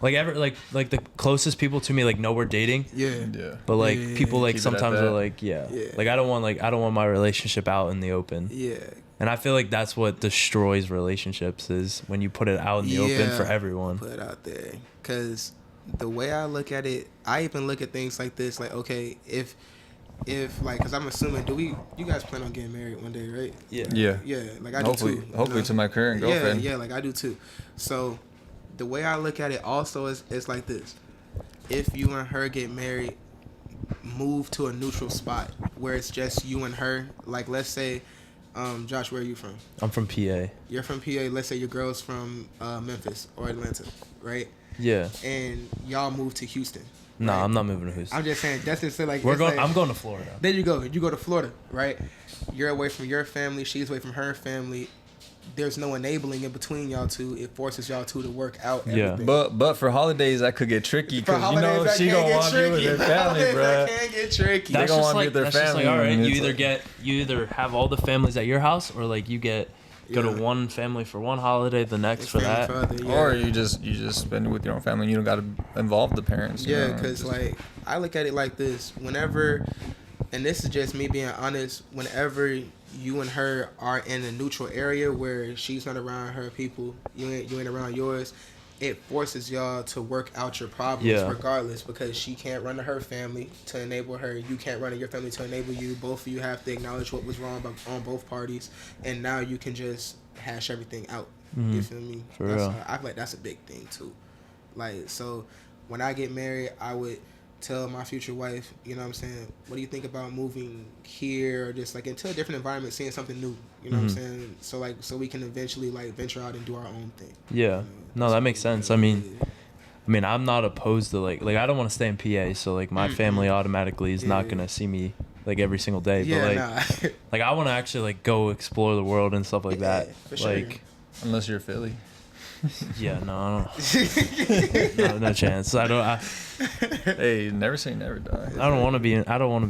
the closest people to me like know we're dating. Yeah. But like people like Keep sometimes are like like I don't want my relationship out in the open. Yeah. And I feel like that's what destroys relationships, is when you put it out in the open for everyone. Put it out there, because the way I look at it, I even look at things like this, like, okay, if like, because I'm assuming, you guys plan on getting married one day, right? Yeah. Like I do too. Hopefully to my current girlfriend. Yeah, like I do too. So the way I look at it also is like this: if you and her get married, move to a neutral spot where it's just you and her. Like, let's say, Josh, where are you from? I'm from PA. You're from PA. Let's say your girl's from Memphis or Atlanta, right? Yeah. And y'all moved to Houston. No, right? I'm not moving to Houston. I'm just saying that's just like We're it's going. like- I'm going to Florida. There you go. You go to Florida, right? You're away from your family. She's away from her family. There's no enabling in between y'all two. It forces y'all two to work out. Yeah. Everything. But for holidays, that could get tricky For because you know holidays, that she can gonna get want to be with tricky. her For family, holidays, bro. that can get tricky. They That's gonna just wanna be with their that's just family, all right. and You it's you either have all the families at your house, or like you go Yeah. to one family for one holiday, the next for that. Family yeah. Or you just spend it with your own family. You don't got to involve the parents. you Yeah, know, because just- like I look at it like this: whenever, and this is just me being honest, whenever you and her are in a neutral area where she's not around her people, you ain't around yours, it forces y'all to work out your problems Yeah. regardless, because she can't run to her family to enable her, you can't run to your family to enable you. Both of you have to acknowledge what was wrong on both parties, and now you can just hash everything out. You feel me? For That's, real. I feel like that's a big thing too. Like, so when I get married, I would tell my future wife, you know what I'm saying, what do you think about moving here, or just like into a different environment, seeing something new, you know what I'm saying, so we can eventually like venture out and do our own thing. Yeah. You know, No, that's that makes what- sense. I mean, I'm not opposed to like I don't want to stay in PA, so like my family automatically is not Yeah. gonna see me like every single day. yeah, But nah. like I want to actually like go explore the world and stuff like Yeah, that. for sure. Like unless you're Philly. yeah, no, I don't, no chance. Hey, never say never, dog. I don't want to be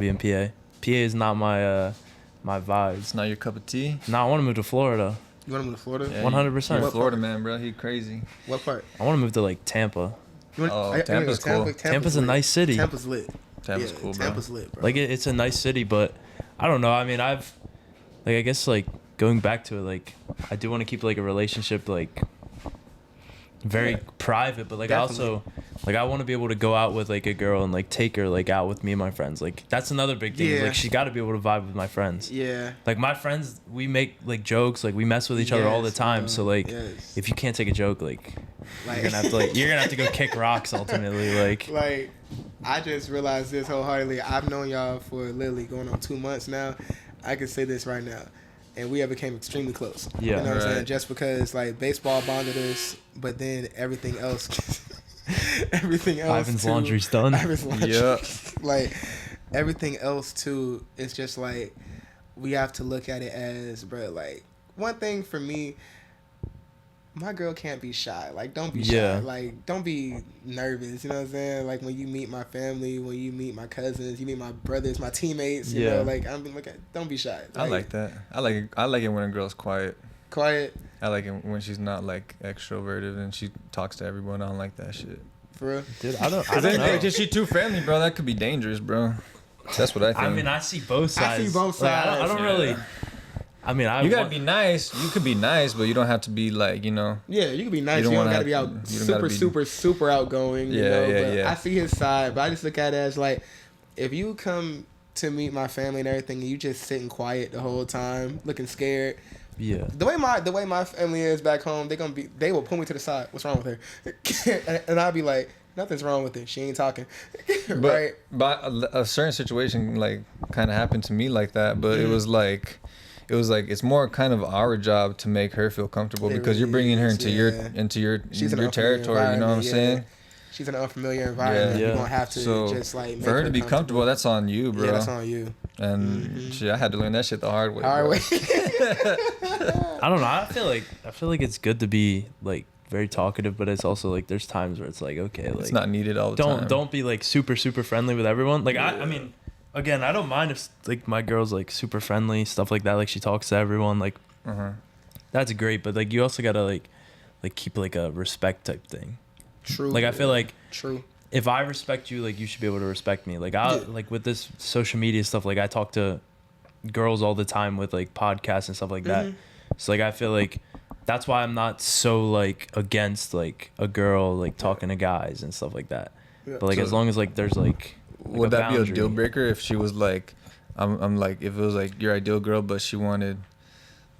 in PA. PA is not my my vibes. It's not your cup of tea. No, I want to move to Florida. You want to move to Florida? Yeah, 100%. You're a What Florida part? man, bro. He crazy. What part? I want to move to like Tampa. You want, Oh, Tampa's cool. Tampa's a lit. nice city. Tampa's lit. Tampa's Yeah, cool, bro. Tampa's lit, bro. Like it's a nice city, but I don't know. I mean, I guess like going back to it, like I do want to keep like a relationship like very Yeah. private, but like Definitely. also like I want to be able to go out with like a girl and like take her like out with me and my friends. Like that's another big thing. is, Yeah. Like she got to be able to vibe with my friends. Yeah. Like my friends, we make like jokes, like we mess with each other all the Yes, time. bro. So like Yes. if you can't take a joke, like Like, you're gonna have to go kick rocks ultimately. Like like, I just realized this wholeheartedly. I've known y'all for literally going on 2 months now. I can say this right now. And we have became extremely close. Yeah. You know what I'm saying? Right. Just because, like, baseball bonded us, but then everything else. everything else. Ivan's too- laundry's done. Ivan's laundry. Yup. Like, everything else, too, it's just like, we have to look at it as, bro, like, one thing for me, my girl can't be shy. Like, don't be shy. Yeah. Like, don't be nervous. You know what I'm saying? Like, when you meet my family, when you meet my cousins, you meet my brothers, my teammates. You Yeah. know, like, I'm look at. Don't be shy. I like that. I like it when a girl's quiet. Quiet, I like it when she's not like extroverted and she talks to everyone. I don't like that shit. for real. dude, I don't Cause then know. just she too friendly, bro. That could be dangerous, bro. That's what I think. I mean, I see both I see sides. both Like, I sides. don't Yeah. really. I mean, I you gotta want- be nice. You could be nice, but you don't have to be like, you know. Yeah, you can be nice. You You don't don't, wanna gotta be have- out you don't super, gotta be- super outgoing. You Yeah, know, yeah, but yeah. I see his side, but I just look at it as like, if you come to meet my family and everything, and you just sitting quiet the whole time, looking scared. Yeah. The way my family is back home, they will pull me to the side. What's wrong with her? and I'll be like, nothing's wrong with her. She ain't talking. But right? but a certain situation like kind of happened to me like that. But Mm-hmm. it was like it's more kind of our job to make her feel comfortable It because you're really bringing her is, into yeah. your She's in your an unfamiliar territory. You know what I'm environment, saying? yeah. She's in an unfamiliar environment. Yeah. You're gonna have to So just like make for her to be comfortable, that's on you, bro. Yeah, that's on you. And shit, I had to learn that shit the hard way. All bro. right. I don't know. I feel like it's good to be like very talkative, but it's also like there's times where it's like okay, like It's not needed all the time. don't be like super friendly with everyone. Like I mean, again, I don't mind if like my girl's like super friendly, stuff like that. Like she talks to everyone. Like Uh-huh. that's great, but like you also gotta like keep like a respect type thing. True. Like I feel like True. if I respect you, like you should be able to respect me. Like I Yeah. like with this social media stuff, like I talk to girls all the time with like podcasts and stuff like that. Mhm. So like I feel like that's why I'm not so like against like a girl like talking to guys and stuff like that. Yeah. But like So- as long as like there's like Would a that be a boundary. deal breaker if she was like, I'm like, if it was like your ideal girl, but she wanted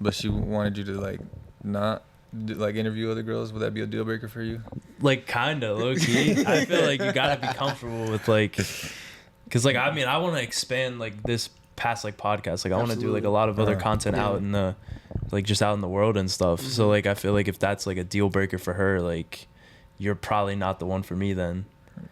you to like not like interview other girls? Would that be a deal breaker for you? Like kind of low key. I feel like you gotta be comfortable with like, cause like I mean I want to expand like this past like podcast. Like I want to do like a lot of other Absolutely. content Yeah. out in the like just out in the world and stuff. So like I feel like if that's like a deal breaker for her, like you're probably not the one for me then.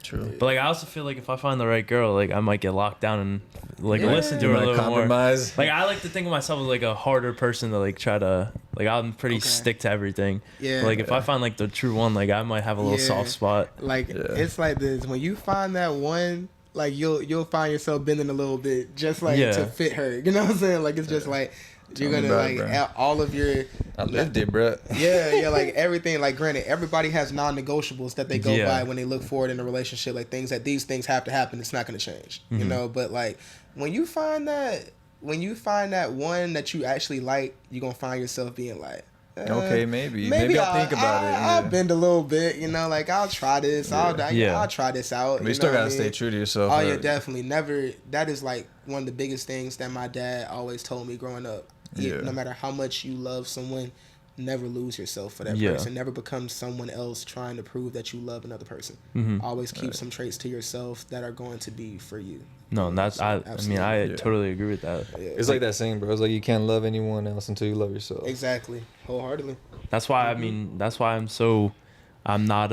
True. But like I also feel like if I find the right girl, like I might get locked down and like Yeah. listen to her a Like little more. compromise. Like I like to think of myself as like a harder person to like try to like I'm pretty Okay. stick to everything. Yeah. But, like if I find like the true one, like I might have a little Yeah. soft spot. Like Yeah. it's like this when you find that one, like you'll find yourself bending a little bit just like Yeah. to fit her. You know what I'm saying? Like it's just like you're Tell me gonna about like it, bro. add all of your I lived it, bro. yeah, like everything. Like granted, everybody has non-negotiables that they go Yeah. by when they look forward in a relationship. Like these things have to happen. It's not gonna change. You Mhm. know, but like when you find that one that you actually like, you're gonna find yourself being like. Okay, maybe I'll think about it. I'll Yeah. bend a little bit, you know, like I'll try this. Yeah. I'll try this out. But you still know what gotta I stay mean? true to yourself. Oh yeah, right? definitely. Never. That is like one of the biggest things that my dad always told me growing up. Yeah. No matter how much you love someone, never lose yourself for that Yeah. person. Never become someone else trying to prove that you love another person. Mhm. Always keep some traits to yourself that are going to be for you. No, and that's I mean Absolutely. I Yeah. totally agree with that. Yeah. It's like that saying, bro. It's like you can't love anyone else until you love yourself. Exactly. Wholeheartedly. That's why I mean that's why I'm not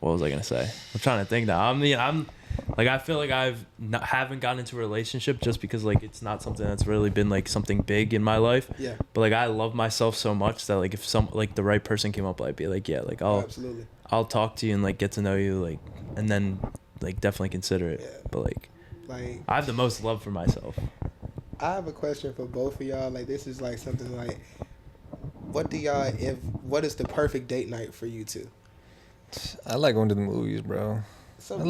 what was I gonna say? I'm trying to think now. I mean I'm like I feel like haven't gotten into a relationship just because like it's not something that's really been like something big in my life. Yeah. But like I love myself so much that like if some like the right person came up, I'd be like yeah like Absolutely. I'll talk to you and like get to know you like and then like definitely consider it. Yeah. But like Like I have the most love for myself. I have a question for both of y'all. Like this is like something like, what is the perfect date night for you two? I like going to the movies, bro. So, I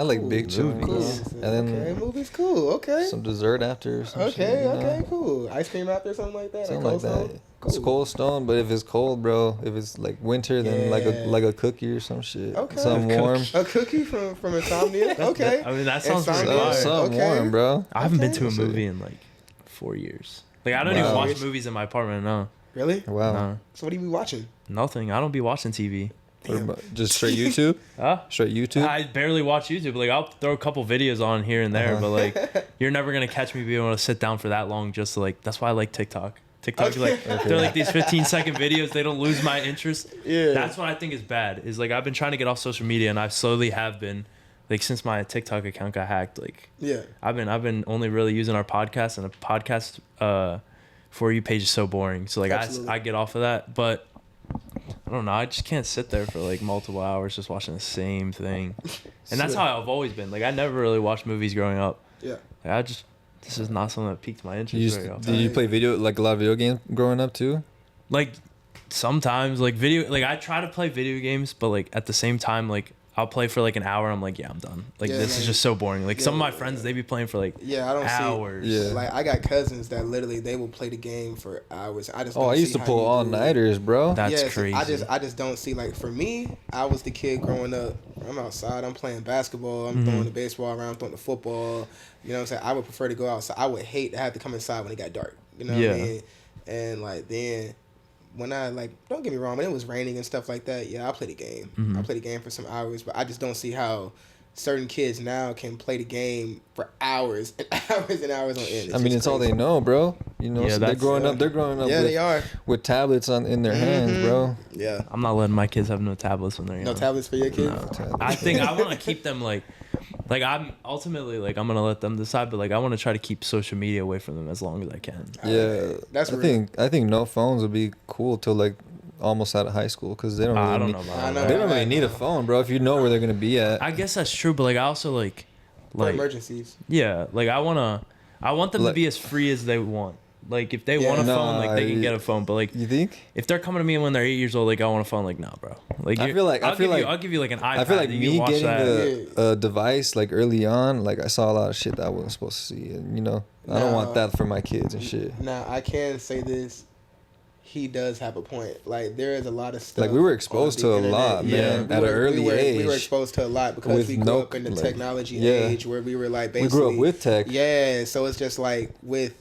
like big chilling, Cool. bro. And then Okay, movies cool. Okay. some dessert after. Or some Okay, shit, you know? okay, cool. Ice cream after something like that. Something Cold like that. Stone? It's Cool. Cold Stone, but if it's cold, bro, if it's like winter, then Yeah. like a cookie or some shit. Okay. Something warm. A cookie from Insomnia. Okay. I mean that sounds pretty Insomnia. fire. Something Okay. warm, bro. I haven't been Okay. to a Shit. movie in like 4 years. Like I don't even Wow. watch movies in my apartment. No, Really? Wow. no, So what are you be watching? nothing. I don't be watching TV. What about, just straight YouTube? Huh? Straight YouTube? I barely watch YouTube. Like I'll throw a couple videos on here and there, but like you're never gonna catch me being able to sit down for that long. Just to, like that's why I like TikTok. TikTok's like Okay. they're like these 15-second videos. They don't lose my interest. Yeah. That's what I think is bad. Is like I've been trying to get off social media and I slowly have been. Like since my TikTok account got hacked, like Yeah. I've been only really using our podcast and a podcast for you page is so boring. So like Absolutely. I get off of that, but I don't know. I just can't sit there for like multiple hours just watching the same thing. And that's Sure. how I've always been. Like I never really watched movies growing up. Yeah. Like, this is not something that piqued my interest You very often. did you play like a lot of video games growing up too? Like sometimes like I try to play video games, but like at the same time like I'll play for like an hour. I'm like, yeah, I'm done. Like Yeah, this like- is just so boring. Like some of my yeah, friends, yeah. they be playing for like Yeah, I don't hours. Yeah. see. Like I got cousins that literally they will play the game for hours. I just Oh, don't I used see to how pull you all do it. nighters, bro. That's Yes, crazy. I just don't see like for me, I was the kid growing up. I'm outside. I'm playing basketball. I'm Mhm. throwing the baseball around. I'm throwing the football. You know what I'm saying? I would prefer to go outside. I would hate to have to come inside when it got dark. You know what Yeah. I mean? And like then when I like don't get me wrong, when it was raining and stuff like that, yeah, I played the game. Mhm. I played the game for some hours, but I just don't see how certain kids now can play the game for hours and hours and hours on end. I mean, just it's all crazy. they know, bro. You know, Yeah, so that's- they're growing up Yeah, they with, are. with tablets in their hands, bro. Yeah. I'm not letting my kids have no tablets when they're young. No tablets for your kids. No. Tablets. I think I want to keep them like I'm ultimately like I'm gonna let them decide, but like I want to try to keep social media away from them as long as I can. Yeah, That's I real. think no phones would be cool till like almost out of high school because they don't really I don't need, know I about know. that. they don't really need a phone, bro. If you know where they're gonna be at. I guess that's true, but like I also like For emergencies. yeah, like I want them to Like- be as free as they want. Like if they want a Yeah. phone, like they can Nah, get a phone. But like You think? if they're coming to me when they're 8 years old, like I want a phone, like nah, bro. Like I feel like- I feel like- I'll give you like an iPad. I feel like that you can me watch getting that. a device like early on, like I saw a lot of shit that I wasn't supposed to see, and you know, I don't want No. that for my kids and shit. Now I can say this. He does have a point. Like there is a lot of stuff. Like we were on exposed the to a internet. lot, Yeah. man, We at were- an early we age. were exposed to a lot because With we grew no- up in the like, technology yeah. age where we were like We basically. grew up with tech. Yeah, so it's just like with.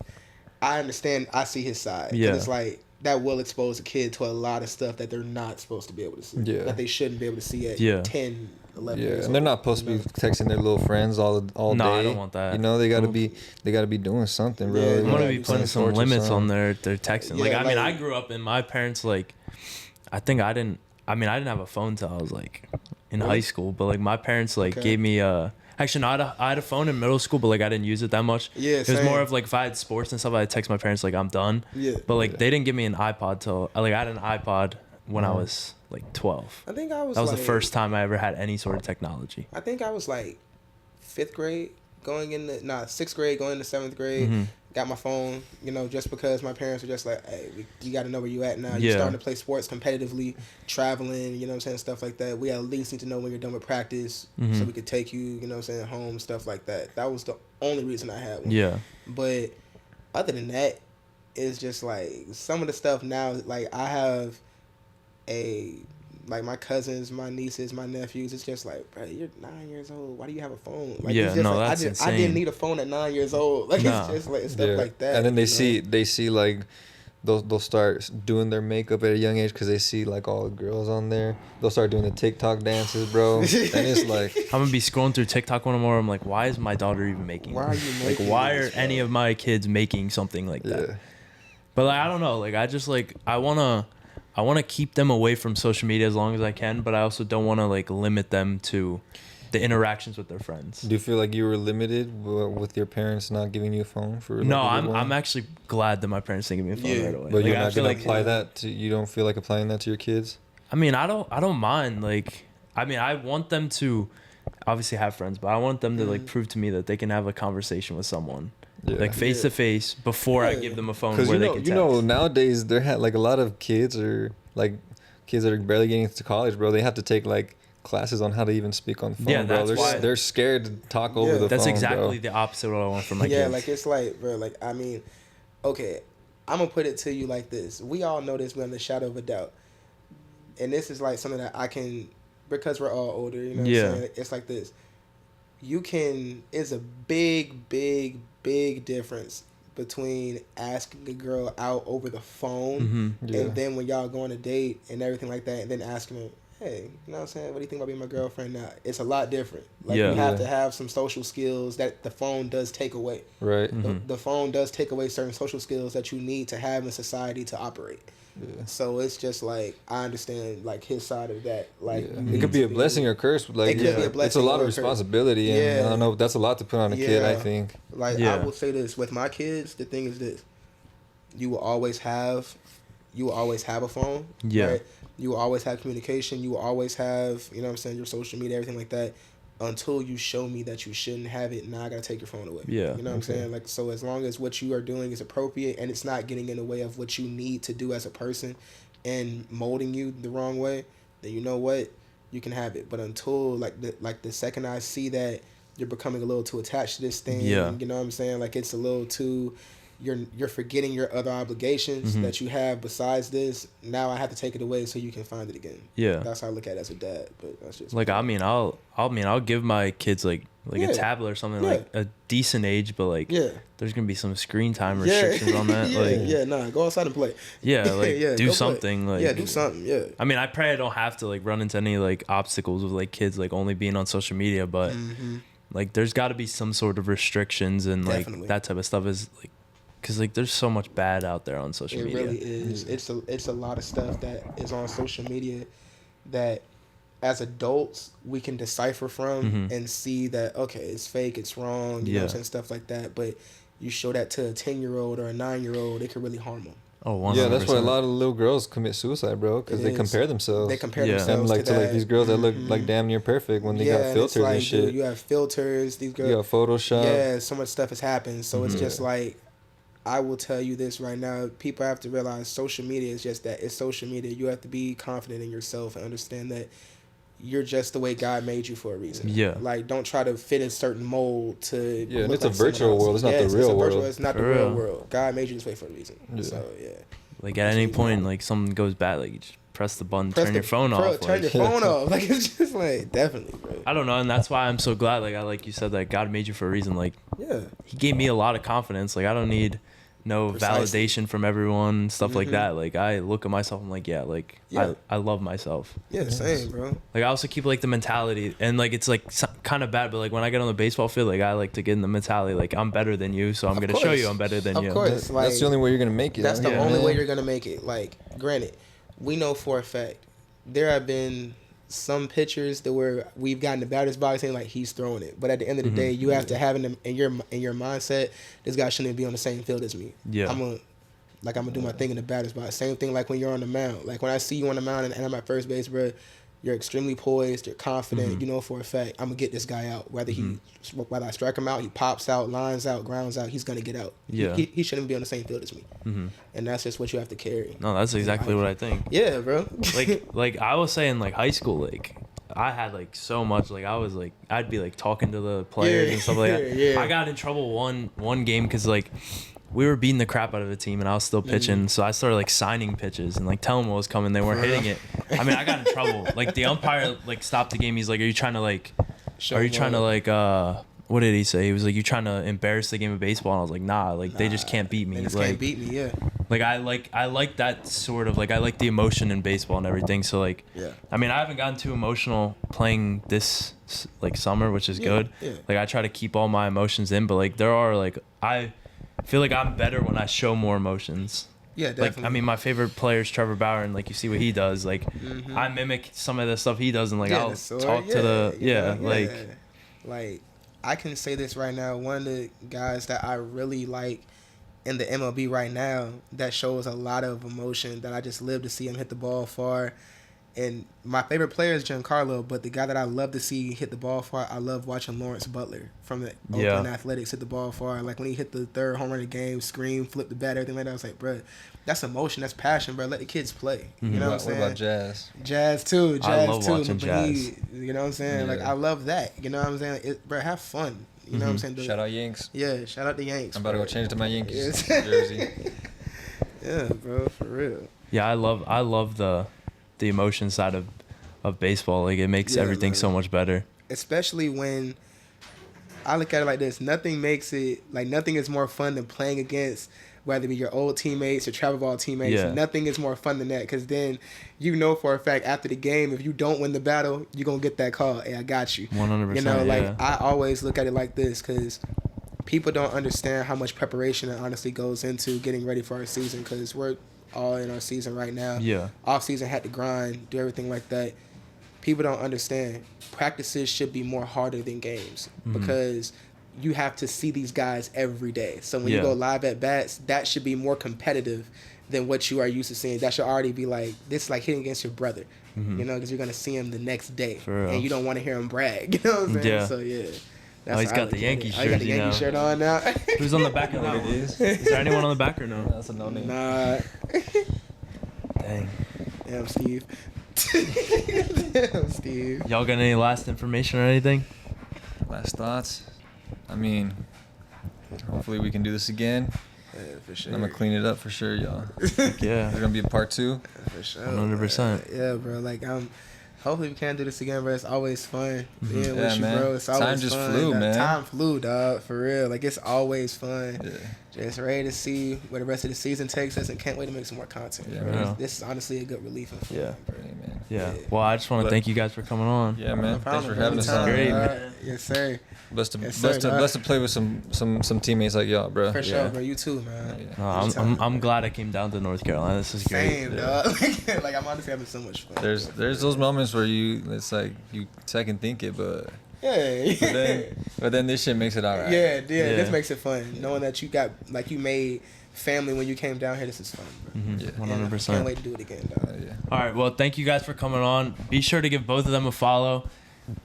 I understand. I see his side. 'Cause Yeah. It's like that will expose a kid to a lot of stuff that they're not supposed to be able to see. Yeah. That they shouldn't be able to see at Yeah. 10, 11 Yeah, years and they're old, not supposed to you be know? texting their little friends all day. No, I don't want that. You know, they gotta be doing something, bro. Yeah, I'm gonna Yeah, be putting some torture limits something. on their texting. Like Yeah, I mean, like- I grew up and my parents like, I think I didn't have a phone till I was like in high school, but like my parents like Okay. gave me actually no, I had a phone in middle school, but like I didn't use it that much. Yeah, it was same. more of like if I had sports and stuff, I'd text my parents like I'm done. Yeah. But like they didn't give me an iPod till like I had an iPod when I was like 12. I think I was That was like, the first time I ever had any sort of technology. I think I was like 5th grade going into 6th grade going into 7th grade. Mm-hmm. Got my phone, you know, just because my parents were just like, hey, you got to know where you at now. You're Yeah. starting to play sports competitively, traveling, you know what I'm saying, stuff like that. We at least need to know when you're done with practice so we could take you, you know what I'm saying, home, stuff like that. That was the only reason I had one. Yeah. But other than that, it's just like some of the stuff now, like I have like my cousins, my nieces, my nephews, it's just like, bro, you're 9 years old. Why do you have a phone? Like, Yeah, it's just no, like, that's I didn't insane. need a phone at 9 years old. Like, Nah. it's just like stuff like that. And then they you know? see like they'll start doing their makeup at a young age because they see like all the girls on there. They'll start doing the TikTok dances, bro. And it's like, I'm gonna be scrolling through TikTok one more. I'm like, why is my daughter even making? Why are this? you like? making Why this, are any bro? of my kids making something like that? yeah, But like, I don't know. Like, I just like I wanna keep them away from social media as long as I can. But I also don't want to like limit them to the interactions with their friends. do you feel like you were limited with your parents not giving you a phone for? Like, No, a good while? I'm actually glad that my parents didn't give me a phone Yeah. right away. But Like, you're I not feel gonna like, apply that to. You don't feel like applying that to your kids. I mean, I don't mind. Like, I mean, I want them to obviously have friends, but I want them to like prove to me that they can have a conversation with someone, Yeah. like face to face, before I give them a phone Because where they you can know, text. nowadays there had like a lot of kids or like kids that are barely getting into college, bro. They have to take like classes on how to even speak on the phone, Yeah, bro. that's why- They're scared to talk over Yeah. the That's phone, exactly bro. the opposite of what I want for my Yeah, kids. like it's like, bro, like I mean, okay, I'm gonna put it to you like this. We all know this beyond the shadow of a doubt, and this is like something that I can, because we're all older. You know what Yeah. I'm saying? It's like this. It's a big, big, big difference between asking a girl out over the phone Yeah. and then when y'all go on a date and everything like that, and then asking her, hey, you know what I'm saying? What do you think about being my girlfriend now? It's a lot different. Like, Yeah. you have Yeah. to have some social skills that the phone does take away. Right. The phone does take away certain social skills that you need to have in society to operate. Yeah. So it's just like, I understand like his side of that. Like, Yeah. you It need could be to a blessing or curse. Like, It could be a it's blessing a lot or of a curse. responsibility, and Yeah. I don't know. That's a lot to put on a kid, I Yeah. think. Like, Yeah. I will say this with my kids. The thing is this: you will always have a phone. Yeah. Right? You will always have communication. You will always have, you know what I'm saying, your social media, everything like that. Until you show me that you shouldn't have it, now I gotta take your phone away. Yeah. You know what I'm saying? Like, so as long as what you are doing is appropriate and it's not getting in the way of what you need to do as a person and molding you the wrong way, then you know what? You can have it. But until like the second I see that you're becoming a little too attached to this thing, Yeah. you know what I'm saying? Like, it's a little too, you're forgetting your other obligations that you have besides this. Now I have to take it away so you can find it again. Yeah. That's how I look at it as a dad. But that's just Like, I mean, I'll give my kids like Yeah. a tablet or something, Yeah. like a decent age, but like yeah. there's gonna be some screen time restrictions on that. yeah, Like, yeah, nah, go outside and play. yeah, like Yeah, do go play. something. Like, Yeah, do something. Yeah. I mean, I pray I don't have to like run into any like obstacles with like kids like only being on social media, but like there's got to be some sort of restrictions and like Definitely. that type of stuff is like, because like there's so much bad out there on social It media. really is. It's a lot of stuff that is on social media that as adults we can decipher from and see that, okay, it's fake, it's wrong, you know what I'm Yeah. saying, stuff like that. But you show that to a 10-year-old or a 9-year-old, it could really harm them. Oh, 100%. Yeah, that's why a lot of little girls commit suicide, bro, because It they is. compare themselves. They compare Yeah. themselves and like to to that. like these girls that look like damn near perfect when they got and filters it's like, and shit. dude, you have filters. These girls, You got Photoshop. yeah, so much stuff has happened. So it's just like, I will tell you this right now. People have to realize social media is just that. It's social media. You have to be confident in yourself and understand that you're just the way God made you for a reason. Yeah. Like, don't try to fit a certain mold to. Yeah, and look it's a like someone virtual else. world. It's not the Yes, real it's a virtual world. It's not the For real real. world. God made you this way for a reason. Yeah. So, yeah. Like at any point, like something goes bad, like you just press the button, Press turn the- your phone off. Turn Like, your phone off. Like, it's just like, definitely, bro. I don't know, and that's why I'm so glad. Like you said, that God made you for a reason. Like Yeah. He gave me a lot of confidence. Like I don't need no Precisely. validation from everyone, stuff like that. Like I look at myself, I'm like, yeah, like Yeah. I love myself. Yeah, same, bro. Like I also keep like the mentality, and like it's like kind of bad, but like when I get on the baseball field, like I like to get in the mentality, like I'm better than you, so I'm Of gonna show course. you I'm better than Of you. course. That's Like, the only way you're gonna make it. That's the Yeah. only man. way you're gonna make it. Like, granted, we know for a fact there have been some pitchers that where we've gotten the batter's box and like he's throwing it, but at the end of the day, you have to have in your mindset, this guy shouldn't be on the same field as me. Yeah. I'm gonna do my thing in the batter's box. Same thing like when you're on the mound. Like when I see you on the mound and I'm at first base, bro, you're extremely poised. You're confident. You know for a fact I'm gonna get this guy out. Whether I strike him out, he pops out, lines out, grounds out. He's gonna get out. Yeah. He shouldn't be on the same field as me. And that's just what you have to carry. No, that's exactly what I think. Yeah, bro. like I was saying, like high school, like I had like so much, like I was like I'd be like talking to the players and stuff like that. Yeah. I got in trouble one game because like we were beating the crap out of the team and I was still pitching, so I started like signing pitches and like telling them what was coming. They weren't hitting it. I mean, I got in trouble. Like the umpire like stopped the game. He's like, "Are you trying to like? What did he say?" He was like, "You trying to embarrass the game of baseball?" And I was like, "Nah, like they just can't beat me. They just like can't beat me, yeah." Like I like that sort of like I like the emotion in baseball and everything. So like, Yeah. I mean, I haven't gotten too emotional playing this like summer, which is good. Yeah. Like I try to keep all my emotions in, but like there are like I feel like I'm better when I show more emotions. Yeah, definitely. Like I mean, my favorite player is Trevor Bauer, and like you see what he does. Like I mimic some of the stuff he does, and like I'll talk to the like I can say this right now. One of the guys that I really like in the MLB right now that shows a lot of emotion that I just live to see him hit the ball far. And my favorite player is Giancarlo, but the guy that I love to see hit the ball far, I love watching Lawrence Butler from the Oakland Athletics hit the ball far. Like when he hit the third home run of the game, scream, flip the bat, everything like that. I was like, bro, that's emotion, that's passion, bro. Let the kids play. You know what I'm saying? What about Jazz? Jazz too. I love watching Jazz. You know what I'm saying? Yeah. Like I love that. You know what I'm saying? Bro, have fun. You know what I'm saying? Shout out Yanks. Yeah, shout out the Yanks. I'm about to go change to my Yankees Yes. jersey. Yeah, bro, for real. Yeah, I love the emotion side of baseball. Like it makes everything so much better. Especially when I look at it like this, nothing is more fun than playing against whether it be your old teammates or travel ball teammates. Yeah. Nothing is more fun than that because then you know for a fact after the game, if you don't win the battle, you're going to get that call. Hey, I got you. 100%. You know, like I always look at it like this because people don't understand how much preparation it honestly goes into getting ready for our season because we're all in our season right now. Yeah. Off season, had to grind, do everything like that. People don't understand. Practices should be more harder than games because you have to see these guys every day. So when you go live at bats, that should be more competitive than what you are used to seeing. That should already be like, this is like hitting against your brother, you know, because you're going to see him the next day. And you don't want to hear him brag. You know what I'm saying? Yeah. So, yeah. Oh, he's got the Yankee shirt. I got the Yankee shirt on now. Who's on the back of that? Is there anyone on the back or no? That's a no name. Nah. Dang. Damn, Steve. Damn, Steve. Y'all got any last information or anything? Last thoughts? I mean, hopefully we can do this again. Yeah, for sure. I'm gonna clean it up for sure, y'all. Yeah. There's gonna be a part 2. For sure. 100%. Yeah, bro. Like, hopefully we can do this again, bro. It's always fun being with you, man. bro. It's always Time just fun. flew, man. Time flew, dog. For real. Like, it's always fun. Yeah. Just ready to see where the rest of the season takes us and can't wait to make some more content. Yeah, bro. man. This is honestly a good relief. And fun, Yeah. bro. Hey, man. Yeah. Well, I just want to thank you guys for coming on. Yeah, man. No Thanks problem, for bro. having us Anytime, on. Great, dog. man. Yes, sir. Blessed to Yes, sir, dog. blessed to play with some teammates like y'all, bro. For sure, Yeah. bro. You too, man. Yeah. No, I'm glad I came down to North Carolina. This is great. Same, dog. Like, I'm honestly having so much fun. There's those moments where it's like you second think it, but Yeah. but then this shit makes it alright. Yeah. This makes it fun. Knowing that you made family when you came down here, this is fun, bro. Yeah. 100%. Can't wait to do it again, dog. Yeah. All right. Well, thank you guys for coming on. Be sure to give both of them a follow.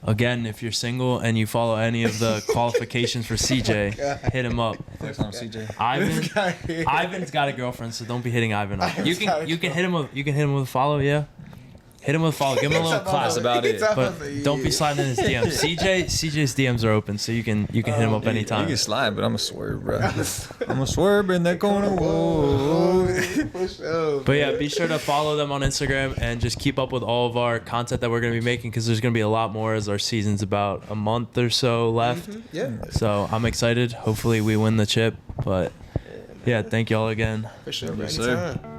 Again, if you're single and you follow any of the qualifications for CJ, hit him up. Flex on CJ. Ivan's got a girlfriend, so don't be hitting Ivan up. Ivan's got a You can hit him with a follow, yeah. Hit him with a follow. Give him a little class. That's about it. But don't be sliding in his DMs. CJ's DMs are open, so you can hit him up You anytime. can slide, but I'm a swerve, bro. I'm a swerve in that corner. Whoa. For sure. But yeah, be sure to follow them on Instagram and just keep up with all of our content that we're going to be making because there's going to be a lot more as our season's about a month or so left. Yeah. So I'm excited. Hopefully we win the chip. But yeah, thank y'all again. For sure, bro. Yes, sir. Anytime.